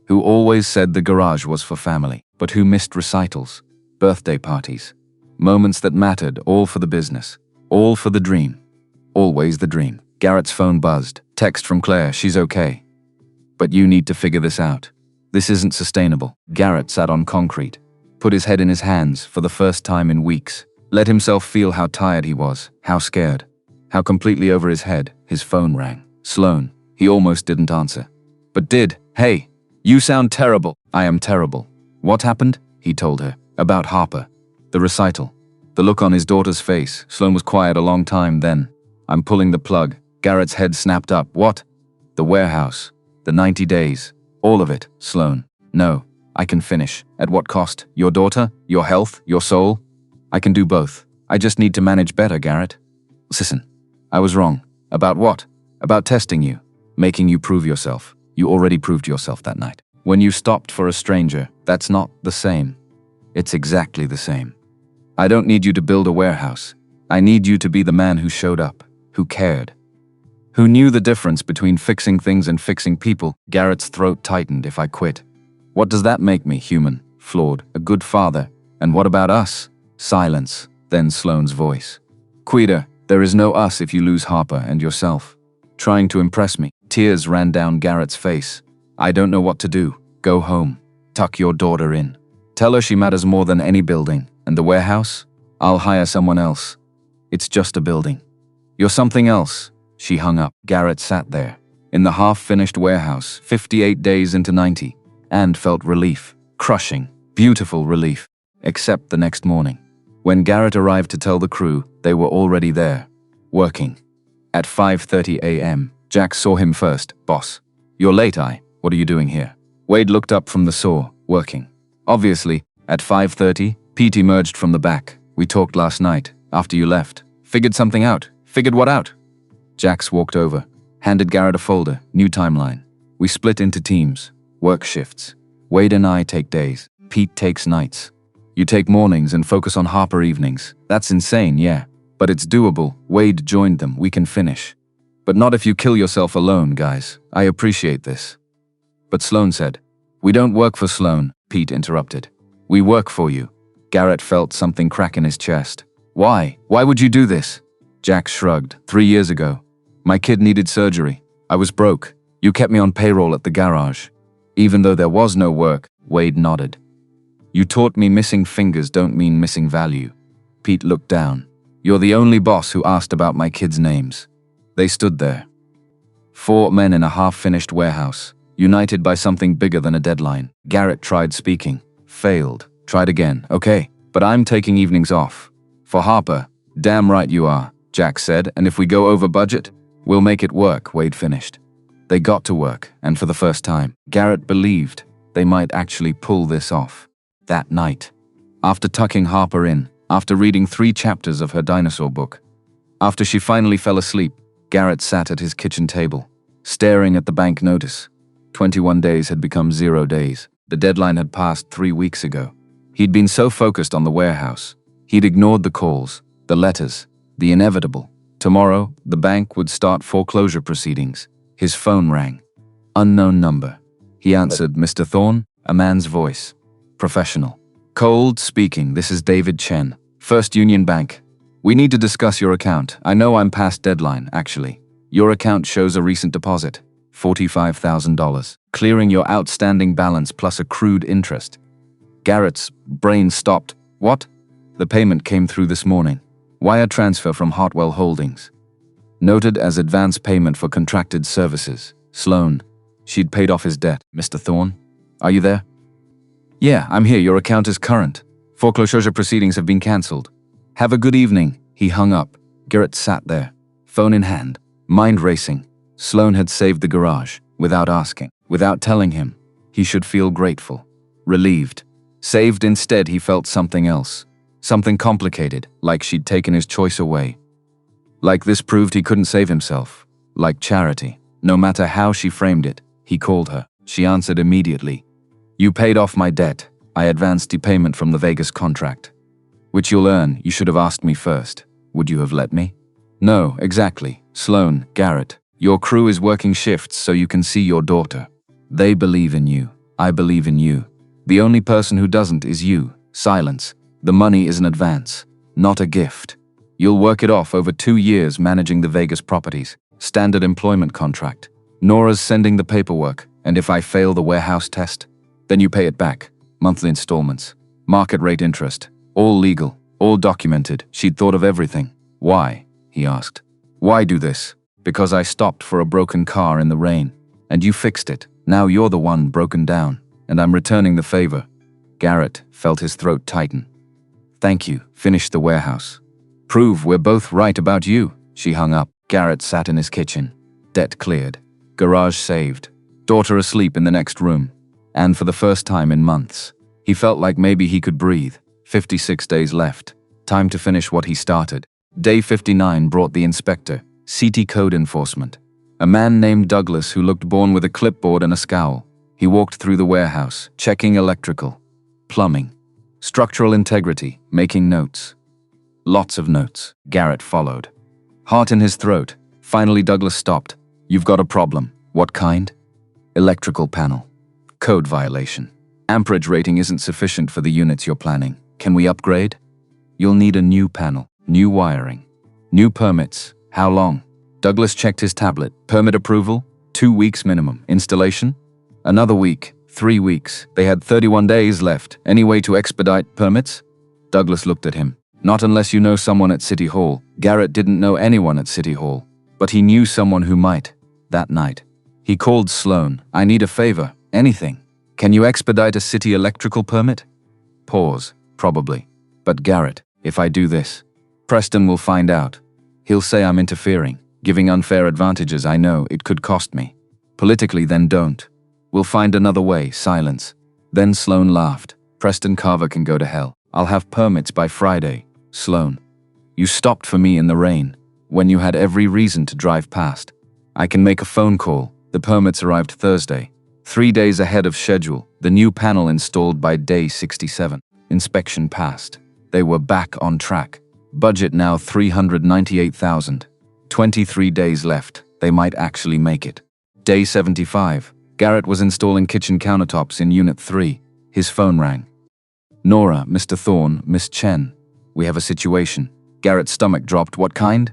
who always said the garage was for family, but who missed recitals, birthday parties, moments that mattered, all for the business, all for the dream, always the dream. Garrett's phone buzzed. Text from Claire, she's okay. But you need to figure this out. This isn't sustainable. Garrett sat on concrete, put his head in his hands for the first time in weeks, let himself feel how tired he was, how scared, how completely over his head. His phone rang. Sloan. He almost didn't answer, but did. Hey, you sound terrible. I am terrible. What happened? He told her. About Harper. The recital. The look on his daughter's face. Sloan was quiet a long time then. I'm pulling the plug. Garrett's head snapped up. What? The warehouse. The 90 days. All of it. Sloan. No. I can finish. At what cost? Your daughter? Your health? Your soul? I can do both. I just need to manage better, Garrett. Listen. I was wrong. About what? About testing you. Making you prove yourself. You already proved yourself that night. When you stopped for a stranger, that's not the same. It's exactly the same. I don't need you to build a warehouse. I need you to be the man who showed up, who cared, who knew the difference between fixing things and fixing people. Garrett's throat tightened. If I quit, what does that make me? Human, flawed, a good father. And what about us? Silence. Then Sloan's voice. Quita, there is no us if you lose Harper and yourself. Trying to impress me. Tears ran down Garrett's face. I don't know what to do. Go home. Tuck your daughter in. Tell her she matters more than any building. And the warehouse? I'll hire someone else. It's just a building. You're something else. She hung up. Garrett sat there, in the half-finished warehouse, 58 days into 90, and felt relief. Crushing, beautiful relief. Except the next morning, when Garrett arrived to tell the crew they were already there, working. At 5:30 a.m., Jack saw him first. Boss. You're late, What are you doing here? Wade looked up from the saw, working. Obviously, at 5:30, Pete emerged from the back, We talked last night, after you left. Figured something out. Figured what out? Jax walked over, handed Garrett a folder, new timeline. We split into teams, work shifts. Wade and I take days. Pete takes nights. You take mornings and focus on Harper evenings. That's insane, yeah. But it's doable. Wade joined them. We can finish. But not if you kill yourself alone, guys. I appreciate this. But Sloan said. We don't work for Sloan, Pete interrupted. We work for you. Garrett felt something crack in his chest. Why? Why would you do this? Jack shrugged. 3 years ago. My kid needed surgery. I was broke. You kept me on payroll at the garage. Even though there was no work, Wade nodded. You taught me missing fingers don't mean missing value. Pete looked down. You're the only boss who asked about my kids' names. They stood there. 4 men in a half-finished warehouse, united by something bigger than a deadline. Garrett tried speaking. Failed. Tried again. Okay, but I'm taking evenings off. For Harper. Damn right you are, Jack said, and if we go over budget, we'll make it work, Wade finished. They got to work, and for the first time, Garrett believed they might actually pull this off. That night, after tucking Harper in, after reading 3 chapters of her dinosaur book, after she finally fell asleep, Garrett sat at his kitchen table, staring at the bank notice. 21 days had become 0 days. The deadline had passed 3 weeks ago. He'd been so focused on the warehouse, he'd ignored the calls, the letters, the inevitable. Tomorrow, the bank would start foreclosure proceedings. His phone rang. Unknown number. He answered, Mr. Thorne, a man's voice. Professional. Cold speaking, this is David Chen, First Union Bank. We need to discuss your account. I know I'm past deadline, actually. Your account shows a recent deposit, $45,000, clearing your outstanding balance plus accrued interest. Garrett's brain stopped. What? The payment came through this morning. Wire transfer from Hartwell Holdings. Noted as advance payment for contracted services. Sloan. She'd paid off his debt. Mr. Thorne? Are you there? Yeah, I'm here. Your account is current. Foreclosure proceedings have been cancelled. Have a good evening. He hung up. Garrett sat there, phone in hand, mind racing. Sloan had saved the garage, without asking, without telling him. He should feel grateful, relieved. Saved instead, he felt something else. Something complicated, like she'd taken his choice away. Like this proved he couldn't save himself. Like charity. No matter how she framed it, he called her. She answered immediately. You paid off my debt. I advanced the payment from the Vegas contract. Which you'll earn. You should have asked me first. Would you have let me? No, exactly. Sloan, Garrett, your crew is working shifts so you can see your daughter. They believe in you. I believe in you. The only person who doesn't is you. Silence. The money is an advance, not a gift. You'll work it off over 2 years managing the Vegas properties. Standard employment contract. Nora's sending the paperwork, and if I fail the warehouse test, then you pay it back. Monthly installments. Market rate interest. All legal. All documented. She'd thought of everything. Why? He asked. Why do this? Because I stopped for a broken car in the rain. And you fixed it. Now you're the one broken down. And I'm returning the favor. Garrett felt his throat tighten. Thank you. Finish the warehouse. Prove we're both right about you. She hung up. Garrett sat in his kitchen. Debt cleared. Garage saved. Daughter asleep in the next room. And for the first time in months, he felt like maybe he could breathe. 56 days left. Time to finish what he started. Day 59 brought the inspector, CT code enforcement. A man named Douglas who looked born with a clipboard and a scowl. He walked through the warehouse, checking electrical, plumbing, structural integrity, making notes. Lots of notes. Garrett followed. Heart in his throat. Finally Douglas stopped. You've got a problem. What kind? Electrical panel. Code violation. Amperage rating isn't sufficient for the units you're planning. Can we upgrade? You'll need a new panel, new wiring, new permits. How long? Douglas checked his tablet. Permit approval? 2 weeks minimum. Installation? Another week. 3 weeks. They had 31 days left. Any way to expedite permits? Douglas looked at him. Not unless you know someone at City Hall. Garrett didn't know anyone at City Hall, but he knew someone who might. That night, he called Sloan. I need a favor. Anything. Can you expedite a city electrical permit? Pause. Probably. But Garrett, if I do this, Preston will find out. He'll say I'm interfering, giving unfair advantages. I know it could cost me. Politically, then don't. We'll find another way. Silence. Then Sloan laughed. Preston Carver can go to hell. I'll have permits by Friday. Sloan. You stopped for me in the rain, when you had every reason to drive past. I can make a phone call. The permits arrived Thursday, 3 days ahead of schedule. The new panel installed by day 67. Inspection passed. They were back on track. Budget now $398,000. 23 days left. They might actually make it. Day 75. Garrett was installing kitchen countertops in Unit 3. His phone rang. Nora, Mr. Thorne, Miss Chen. We have a situation. Garrett's stomach dropped. What kind?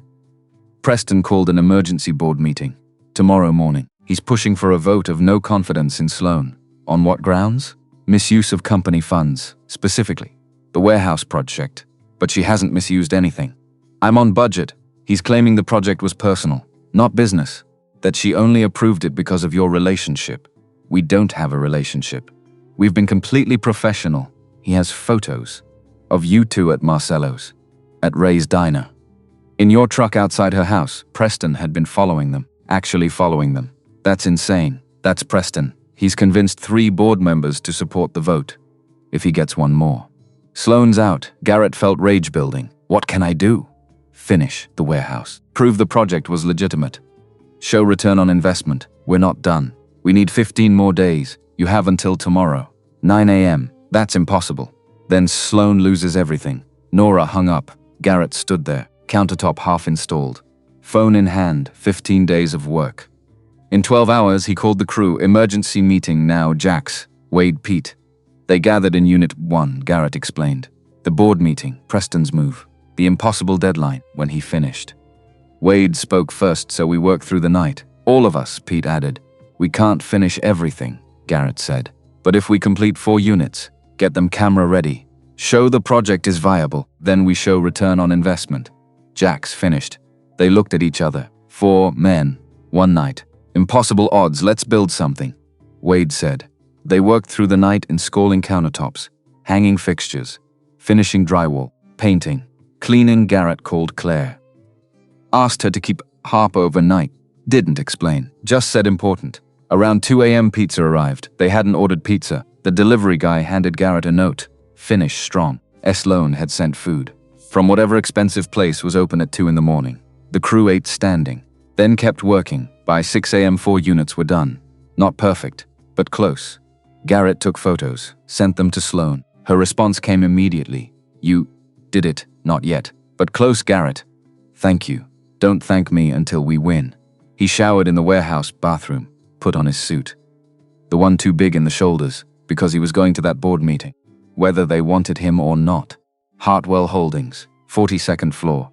Preston called an emergency board meeting. Tomorrow morning. He's pushing for a vote of no confidence in Sloan. On what grounds? Misuse of company funds, specifically the warehouse project. But she hasn't misused anything. I'm on budget. He's claiming the project was personal, not business. That she only approved it because of your relationship. We don't have a relationship. We've been completely professional. He has photos of you two at Marcello's, at Ray's diner. In your truck outside her house. Preston had been following them, actually following them. That's insane. That's Preston. He's convinced 3 board members to support the vote, if he gets one more. Sloan's out. Garrett felt rage building. What can I do? Finish the warehouse. Prove the project was legitimate. Show return on investment. We're not done. We need 15 more days. You have until tomorrow. 9 a.m. That's impossible. Then Sloan loses everything. Nora hung up. Garrett stood there, countertop half installed. Phone in hand, 15 days of work. In 12 hours, he called the crew. Emergency meeting now. Jax, Wade, Pete. They gathered in Unit 1, Garrett explained. The board meeting, Preston's move. The impossible deadline, when he finished. Wade spoke first, so we worked through the night. All of us, Pete added. We can't finish everything, Garrett said. But if we complete 4 units, get them camera ready, show the project is viable, then we show return on investment. Jax finished. They looked at each other. 4 men, 1 night. Impossible odds, let's build something, Wade said. They worked through the night installing countertops, hanging fixtures, finishing drywall, painting, cleaning. Garrett called Claire. Asked her to keep Harp overnight. Didn't explain, just said important. Around 2 a.m. pizza arrived. They hadn't ordered pizza. The delivery guy handed Garrett a note. Finish strong. Sloan had sent food from whatever expensive place was open at 2 in the morning. The crew ate standing, then kept working. By 6 a.m. 4 units were done. Not perfect, but close. Garrett took photos, sent them to Sloan. Her response came immediately. You did it, not yet, but close. Garrett. Thank you. Don't thank me until we win. He showered in the warehouse bathroom, put on his suit. The one too big in the shoulders, because he was going to that board meeting. Whether they wanted him or not. Hartwell Holdings, 42nd floor.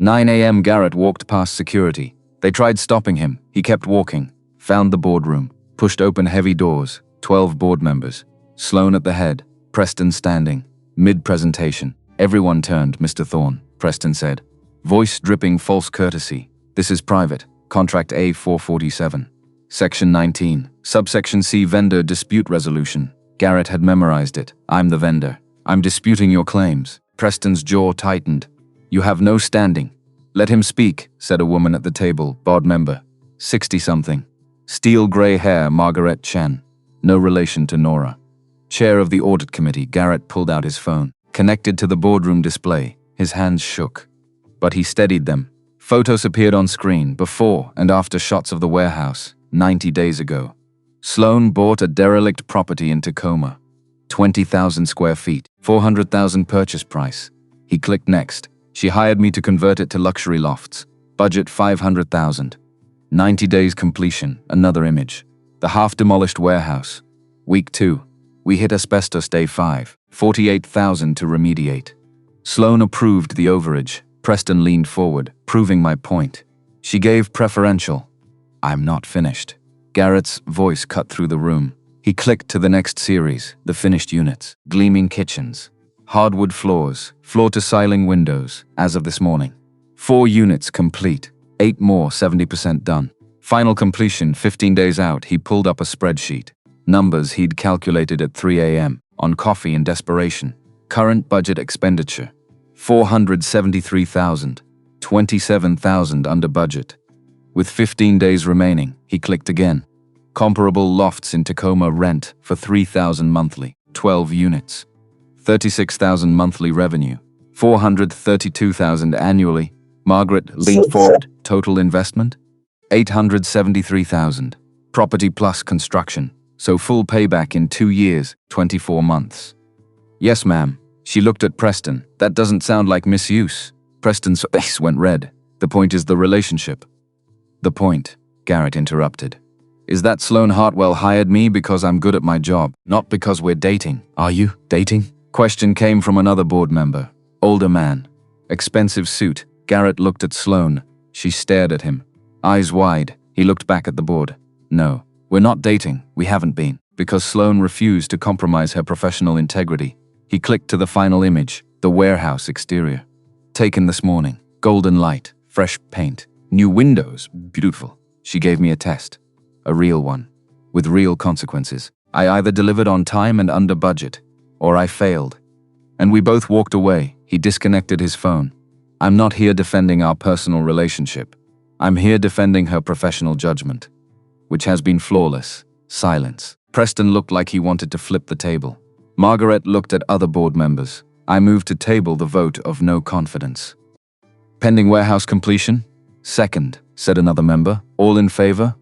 9 a.m. Garrett walked past security. They tried stopping him. He kept walking. Found the boardroom. Pushed open heavy doors. 12 board members. Sloan at the head. Preston standing. Mid-presentation. Everyone turned. Mr. Thorne, Preston said. Voice dripping false courtesy. This is private. Contract A447. Section 19. Subsection C. Vendor dispute resolution. Garrett had memorized it. I'm the vendor. I'm disputing your claims. Preston's jaw tightened. You have no standing. Let him speak, said a woman at the table, board member. 60-something. Steel gray hair. Margaret Chen. No relation to Nora. Chair of the audit committee. Garrett pulled out his phone. Connected to the boardroom display. His hands shook. But he steadied them. Photos appeared on screen, before and after shots of the warehouse, 90 days ago. Sloan bought a derelict property in Tacoma. 20,000 square feet, 400,000 purchase price. He clicked next. She hired me to convert it to luxury lofts. Budget 500,000. 90 days completion, another image. The half-demolished warehouse. Week 2. We hit asbestos day 5. 48,000 to remediate. Sloan approved the overage. Preston leaned forward, proving my point. She gave preferential. I'm not finished. Garrett's voice cut through the room. He clicked to the next series, the finished units. Gleaming kitchens. Hardwood floors, floor-to-ceiling windows, as of this morning. 4 units complete. 8 more, 70% done. Final completion, 15 days out. He pulled up a spreadsheet. Numbers he'd calculated at 3 a.m. on coffee in desperation. Current budget expenditure. 473,000. 27,000 under budget. With 15 days remaining, he clicked again. Comparable lofts in Tacoma rent for 3,000 monthly. 12 units. 36,000 monthly revenue. $432,000 annually. Margaret leaned forward. Total investment? $873,000. Property plus construction. So full payback in 2 years, 24 months. Yes, ma'am. She looked at Preston. That doesn't sound like misuse. Preston's face went red. The point is the relationship. The point, Garrett interrupted, is that Sloan Hartwell hired me because I'm good at my job, not because we're dating. Are you dating? Question came from another board member. Older man. Expensive suit. Garrett looked at Sloan. She stared at him. Eyes wide. He looked back at the board. No, we're not dating. We haven't been. Because Sloan refused to compromise her professional integrity. He clicked to the final image, the warehouse exterior. Taken this morning. Golden light, fresh paint, new windows, beautiful. She gave me a test. A real one. With real consequences. I either delivered on time and under budget, or I failed. And we both walked away. He disconnected his phone. I'm not here defending our personal relationship. I'm here defending her professional judgment, which has been flawless. Silence. Preston looked like he wanted to flip the table. Margaret looked at other board members. I moved to table the vote of no confidence. Pending warehouse completion? Second, said another member. All in favor?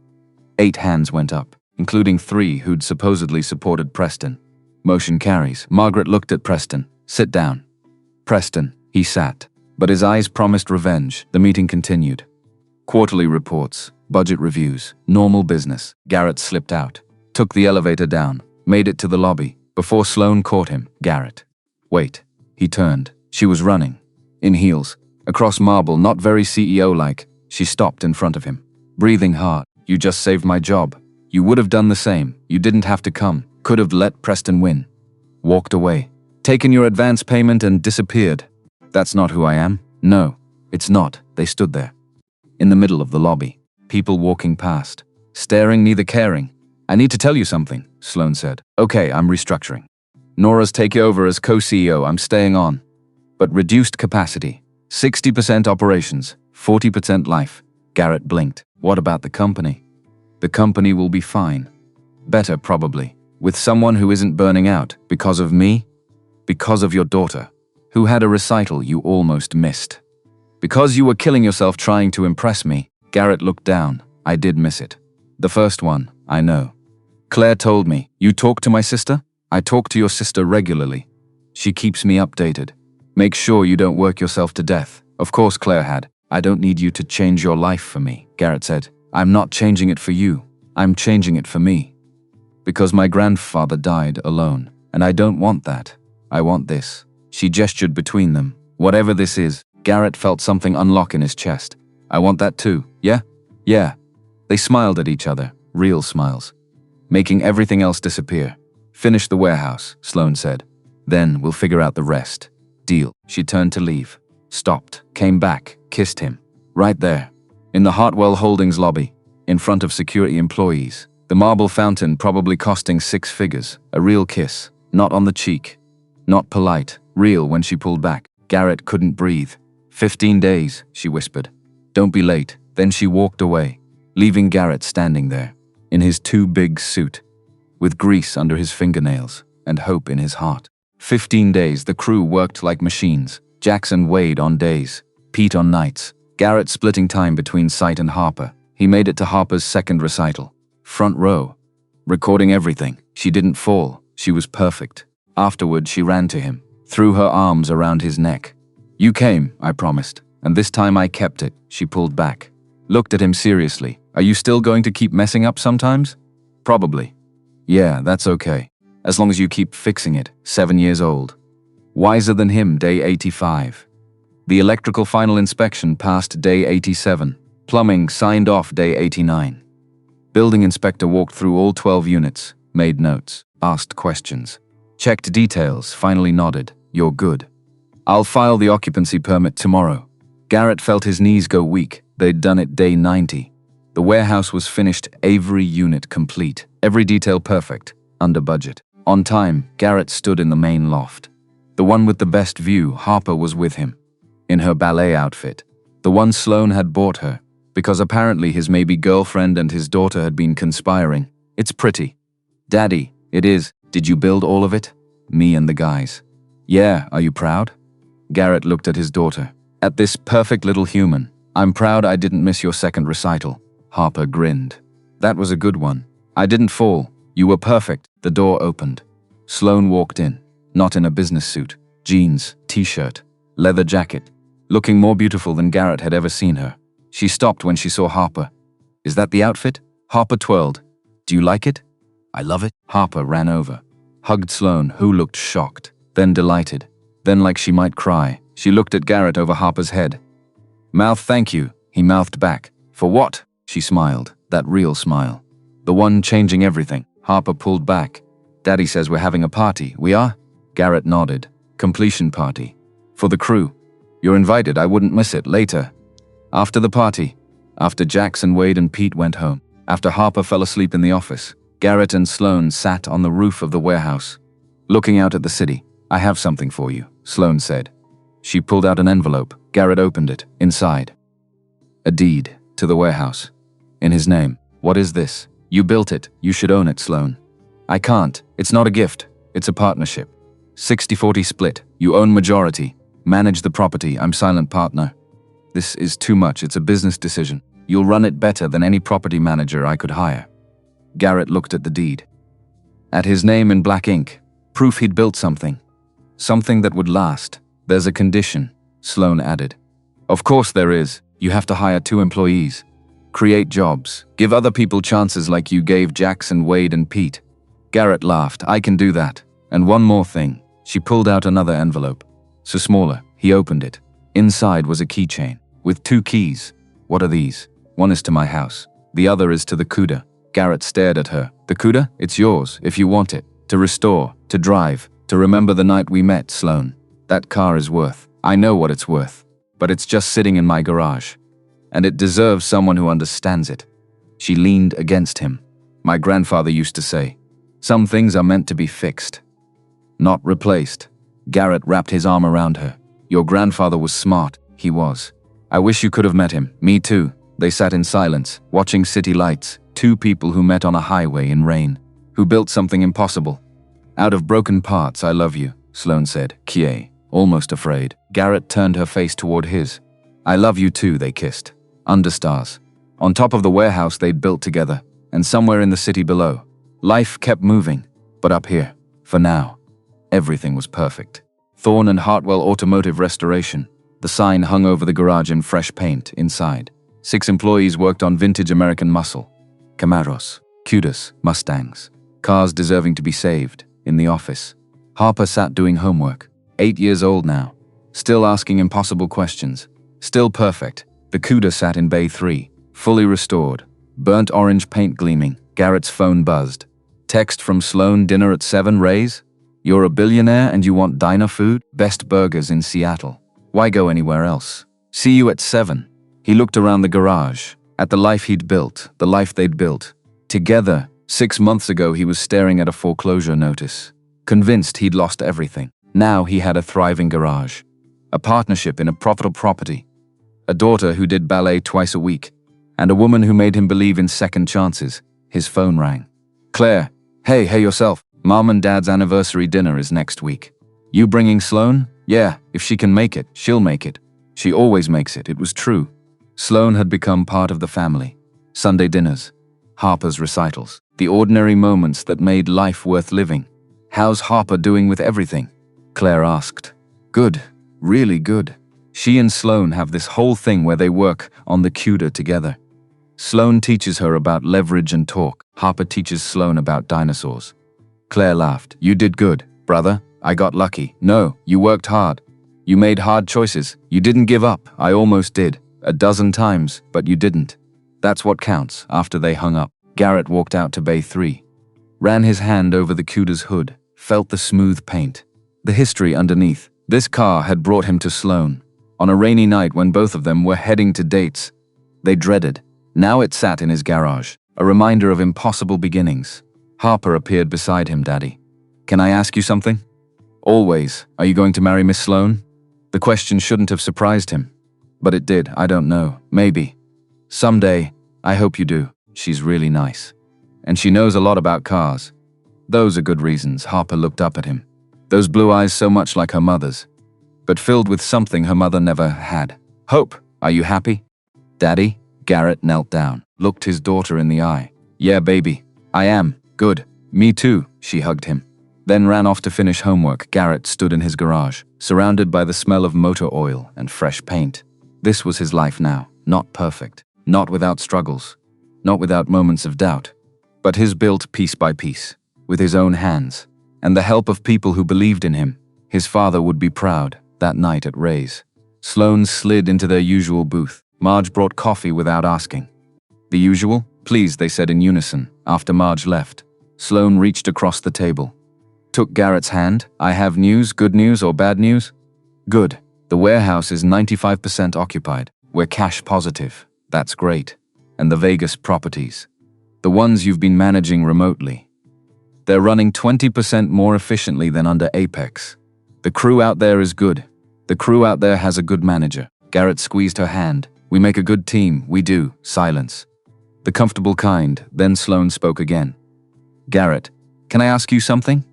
8 hands went up, including 3 who'd supposedly supported Preston. Motion carries. Margaret looked at Preston. Sit down. Preston. He sat. But his eyes promised revenge. The meeting continued. Quarterly reports, budget reviews, normal business. Garrett slipped out, took the elevator down, made it to the lobby, before Sloan caught him. Garrett. Wait. He turned. She was running. In heels. Across marble, not very CEO-like. She stopped in front of him. Breathing hard. You just saved my job. You would have done the same. You didn't have to come. Could have let Preston win. Walked away. Taken your advance payment and disappeared. That's not who I am. No, it's not. They stood there. In the middle of the lobby. People walking past. Staring, neither caring. I need to tell you something, Sloan said. Okay, I'm restructuring. Nora's taking over as co-CEO. I'm staying on. But reduced capacity. 60% operations, 40% life. Garrett blinked. What about the company? The company will be fine. Better, probably. With someone who isn't burning out. Because of me? Because of your daughter, who had a recital you almost missed. Because you were killing yourself trying to impress me. Garrett looked down. I did miss it. The first one, I know. Claire told me. You talk to my sister? I talk to your sister regularly. She keeps me updated. Make sure you don't work yourself to death. Of course Claire had. I don't need you to change your life for me, Garrett said. I'm not changing it for you. I'm changing it for me. Because my grandfather died alone, and I don't want that. I want this. She gestured between them. Whatever this is. Garrett felt something unlock in his chest. I want that too. Yeah? Yeah. They smiled at each other. Real smiles. Making everything else disappear. Finish the warehouse, Sloan said. Then we'll figure out the rest. Deal. She turned to leave. Stopped. Came back. Kissed him. Right there. In the Hartwell Holdings lobby. In front of security employees. The marble fountain probably costing 6 figures. A real kiss. Not on the cheek. Not polite. Real when she pulled back. Garrett couldn't breathe. 15 days, she whispered. Don't be late. Then she walked away, leaving Garrett standing there, in his too big suit, with grease under his fingernails and hope in his heart. 15 days, the crew worked like machines. Jackson Wade on days, Pete on nights. Garrett splitting time between Sight and Harper. He made it to Harper's second recital. Front row. Recording everything. She didn't fall. She was perfect. Afterward, she ran to him, threw her arms around his neck. You came, I promised, and this time I kept it. She pulled back. Looked at him seriously. Are you still going to keep messing up sometimes? Probably. Yeah, that's okay. As long as you keep fixing it. 7 years old. Wiser than him, day 85. The electrical final inspection passed day 87. Plumbing signed off day 89. Building inspector walked through all 12 units, made notes, asked questions. Checked details, finally nodded. You're good. I'll file the occupancy permit tomorrow. Garrett felt his knees go weak. They'd done it day 90. The warehouse was finished, every unit complete, every detail perfect, under budget. On time, Garrett stood in the main loft. The one with the best view, Harper was with him. In her ballet outfit. The one Sloan had bought her, because apparently his maybe girlfriend and his daughter had been conspiring. It's pretty. Daddy, it is. Did you build all of it? Me and the guys. Yeah, are you proud? Garrett looked at his daughter. At this perfect little human. I'm proud I didn't miss your second recital. Harper grinned. That was a good one. I didn't fall. You were perfect. The door opened. Sloane walked in, not in a business suit. Jeans, t-shirt, leather jacket, looking more beautiful than Garrett had ever seen her. She stopped when she saw Harper. Is that the outfit? Harper twirled. Do you like it? I love it. Harper ran over, hugged Sloane, who looked shocked, then delighted. Then, like she might cry, she looked at Garrett over Harper's head. Mouth thank you, he mouthed back. For what? She smiled, that real smile. The one changing everything. Harper pulled back. Daddy says we're having a party. We are? Garrett nodded. Completion party. For the crew. You're invited, I wouldn't miss it. Later. After the party. After Jackson, Wade, and Pete went home. After Harper fell asleep in the office. Garrett and Sloane sat on the roof of the warehouse, looking out at the city. I have something for you, Sloane said. She pulled out an envelope. Garrett opened it. Inside. A deed to the warehouse. In his name. What is this? You built it. You should own it, Sloane. I can't. It's not a gift. It's a partnership. 60-40 split. You own majority. Manage the property. I'm silent partner. This is too much. It's a business decision. You'll run it better than any property manager I could hire. Garrett looked at the deed. At his name in black ink. Proof he'd built something. Something that would last. There's a condition, Sloane added. Of course there is. You have to hire 2 employees. Create jobs. Give other people chances like you gave Jackson, Wade, and Pete. Garrett laughed. I can do that. And one more thing. She pulled out another envelope. So smaller. He opened it. Inside was a keychain. With 2 keys. What are these? One is to my house. The other is to the CUDA. Garrett stared at her. The CUDA? It's yours, if you want it. To restore. To drive. To remember the night we met, Sloane. That car is worth. I know what it's worth. But it's just sitting in my garage. And it deserves someone who understands it. She leaned against him. My grandfather used to say, some things are meant to be fixed, not replaced. Garrett wrapped his arm around her. Your grandfather was smart. He was. I wish you could have met him. Me too. They sat in silence, watching city lights. 2 people who met on a highway in rain. Who built something impossible. Out of broken parts, I love you, Sloane said. Kie, almost afraid. Garrett turned her face toward his. I love you too, they kissed. Under stars. On top of the warehouse they'd built together, and somewhere in the city below. Life kept moving, but up here, for now, everything was perfect. Thorne and Hartwell Automotive Restoration. The sign hung over the garage in fresh paint inside. 6 employees worked on vintage American muscle. Camaros, Cudas, Mustangs. Cars deserving to be saved, in the office. Harper sat doing homework. 8 years old now. Still asking impossible questions. Still perfect. The CUDA sat in Bay 3, fully restored. Burnt orange paint gleaming. Garrett's phone buzzed. Text from Sloane, dinner at 7, Rays? You're a billionaire and you want diner food? Best burgers in Seattle. Why go anywhere else? See you at 7. He looked around the garage, at the life he'd built, the life they'd built. Together, 6 months ago he was staring at a foreclosure notice. Convinced he'd lost everything. Now he had a thriving garage. A partnership in a profitable property. A daughter who did ballet twice a week. And a woman who made him believe in second chances. His phone rang. Claire, hey yourself. Mom and Dad's anniversary dinner is next week. You bringing Sloane? Yeah, if she can make it, she'll make it. She always makes it, it was true. Sloane had become part of the family. Sunday dinners. Harper's recitals. The ordinary moments that made life worth living. How's Harper doing with everything? Claire asked. Good, really good. She and Sloane have this whole thing where they work on the CUDA together. Sloane teaches her about leverage and talk. Harper teaches Sloane about dinosaurs. Claire laughed. You did good, brother. I got lucky. No, you worked hard. You made hard choices. You didn't give up. I almost did. 12 times, but you didn't. That's what counts. After they hung up, Garrett walked out to Bay 3. Ran his hand over the CUDA's hood. Felt the smooth paint. The history underneath. This car had brought him to Sloane. On a rainy night when both of them were heading to dates. They dreaded. Now it sat in his garage, a reminder of impossible beginnings. Harper appeared beside him. Daddy, can I ask you something? Always. Are you going to marry Miss Sloane? The question shouldn't have surprised him. But it did. I don't know. Maybe. Someday. I hope you do. She's really nice. And she knows a lot about cars. Those are good reasons. Harper looked up at him. Those blue eyes so much like her mother's. but filled with something her mother never had. Hope, are you happy? Daddy? Garrett knelt down, looked his daughter in the eye. Yeah, baby, I am. Good. Me too, she hugged him. Then ran off to finish homework. Garrett stood in his garage, surrounded by the smell of motor oil and fresh paint. This was his life now, not perfect, not without struggles, not without moments of doubt, but his built piece by piece, with his own hands, and the help of people who believed in him. His father would be proud. That night at Ray's, Sloan slid into their usual booth. Marge brought coffee without asking. The usual? Please, they said in unison. After Marge left, Sloan reached across the table, took Garrett's hand. I have news, good news or bad news? Good. The warehouse is 95% occupied. We're cash positive. That's great. And the Vegas properties, the ones you've been managing remotely, they're running 20% more efficiently than under Apex. The crew out there is good. The crew out there has a good manager. Garrett squeezed her hand. We make a good team, we do. Silence. The comfortable kind. Then Sloan spoke again. Garrett, can I ask you something?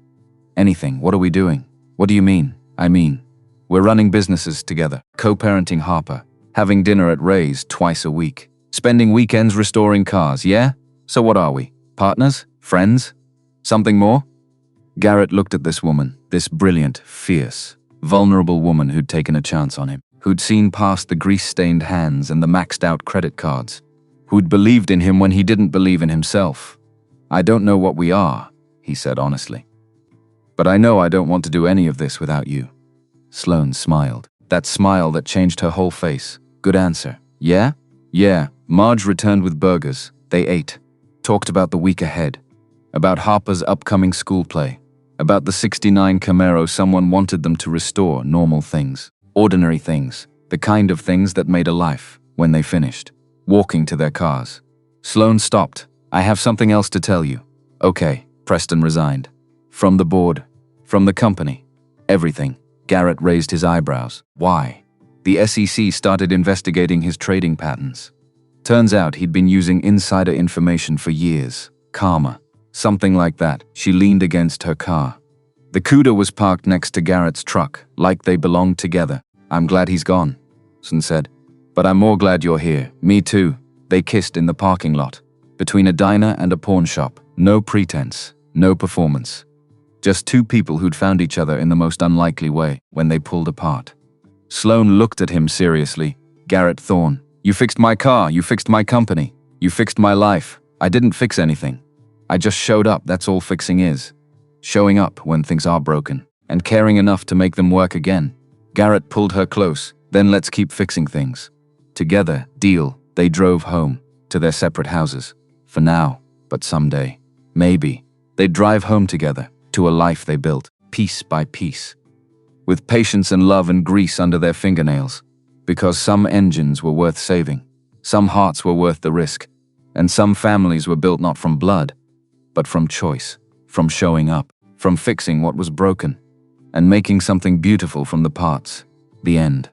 Anything. What are we doing? What do you mean? I mean, we're running businesses together, co-parenting Harper, having dinner at Ray's twice a week, spending weekends restoring cars, yeah? So what are we? Partners? Friends? Something more? Garrett looked at this woman, this brilliant, fierce, vulnerable woman who'd taken a chance on him, who'd seen past the grease-stained hands and the maxed-out credit cards, who'd believed in him when he didn't believe in himself. I don't know what we are, he said honestly. But I know I don't want to do any of this without you. Sloan smiled, that smile that changed her whole face. Good answer. Yeah? Yeah. Marge returned with burgers. They ate, talked about the week ahead, about Harper's upcoming school play, about the '69 Camaro someone wanted them to restore. Normal things, ordinary things, the kind of things that made a life. When they finished, walking to their cars, Sloan stopped. I have something else to tell you. Okay. Preston resigned. From the board, from the company, everything. Garrett raised his eyebrows. Why? The SEC started investigating his trading patterns. Turns out he'd been using insider information for years. Karma. Something like that. She leaned against her car. The Cuda was parked next to Garrett's truck, like they belonged together. I'm glad he's gone, Sloan said. But I'm more glad you're here. Me too. They kissed in the parking lot, between a diner and a pawn shop. No pretense, no performance. Just two people who'd found each other in the most unlikely way when they pulled apart. Sloan looked at him seriously. Garrett Thorne, you fixed my car, you fixed my company, you fixed my life. I didn't fix anything. I just showed up, that's all fixing is. Showing up when things are broken, and caring enough to make them work again. Garrett pulled her close. Then let's keep fixing things. Together, deal. They drove home, to their separate houses. For now, but someday, maybe, they'd drive home together, to a life they built, piece by piece, with patience and love and grease under their fingernails, because some engines were worth saving, some hearts were worth the risk, and some families were built not from blood, but from choice, from showing up, from fixing what was broken, and making something beautiful from the parts. The end.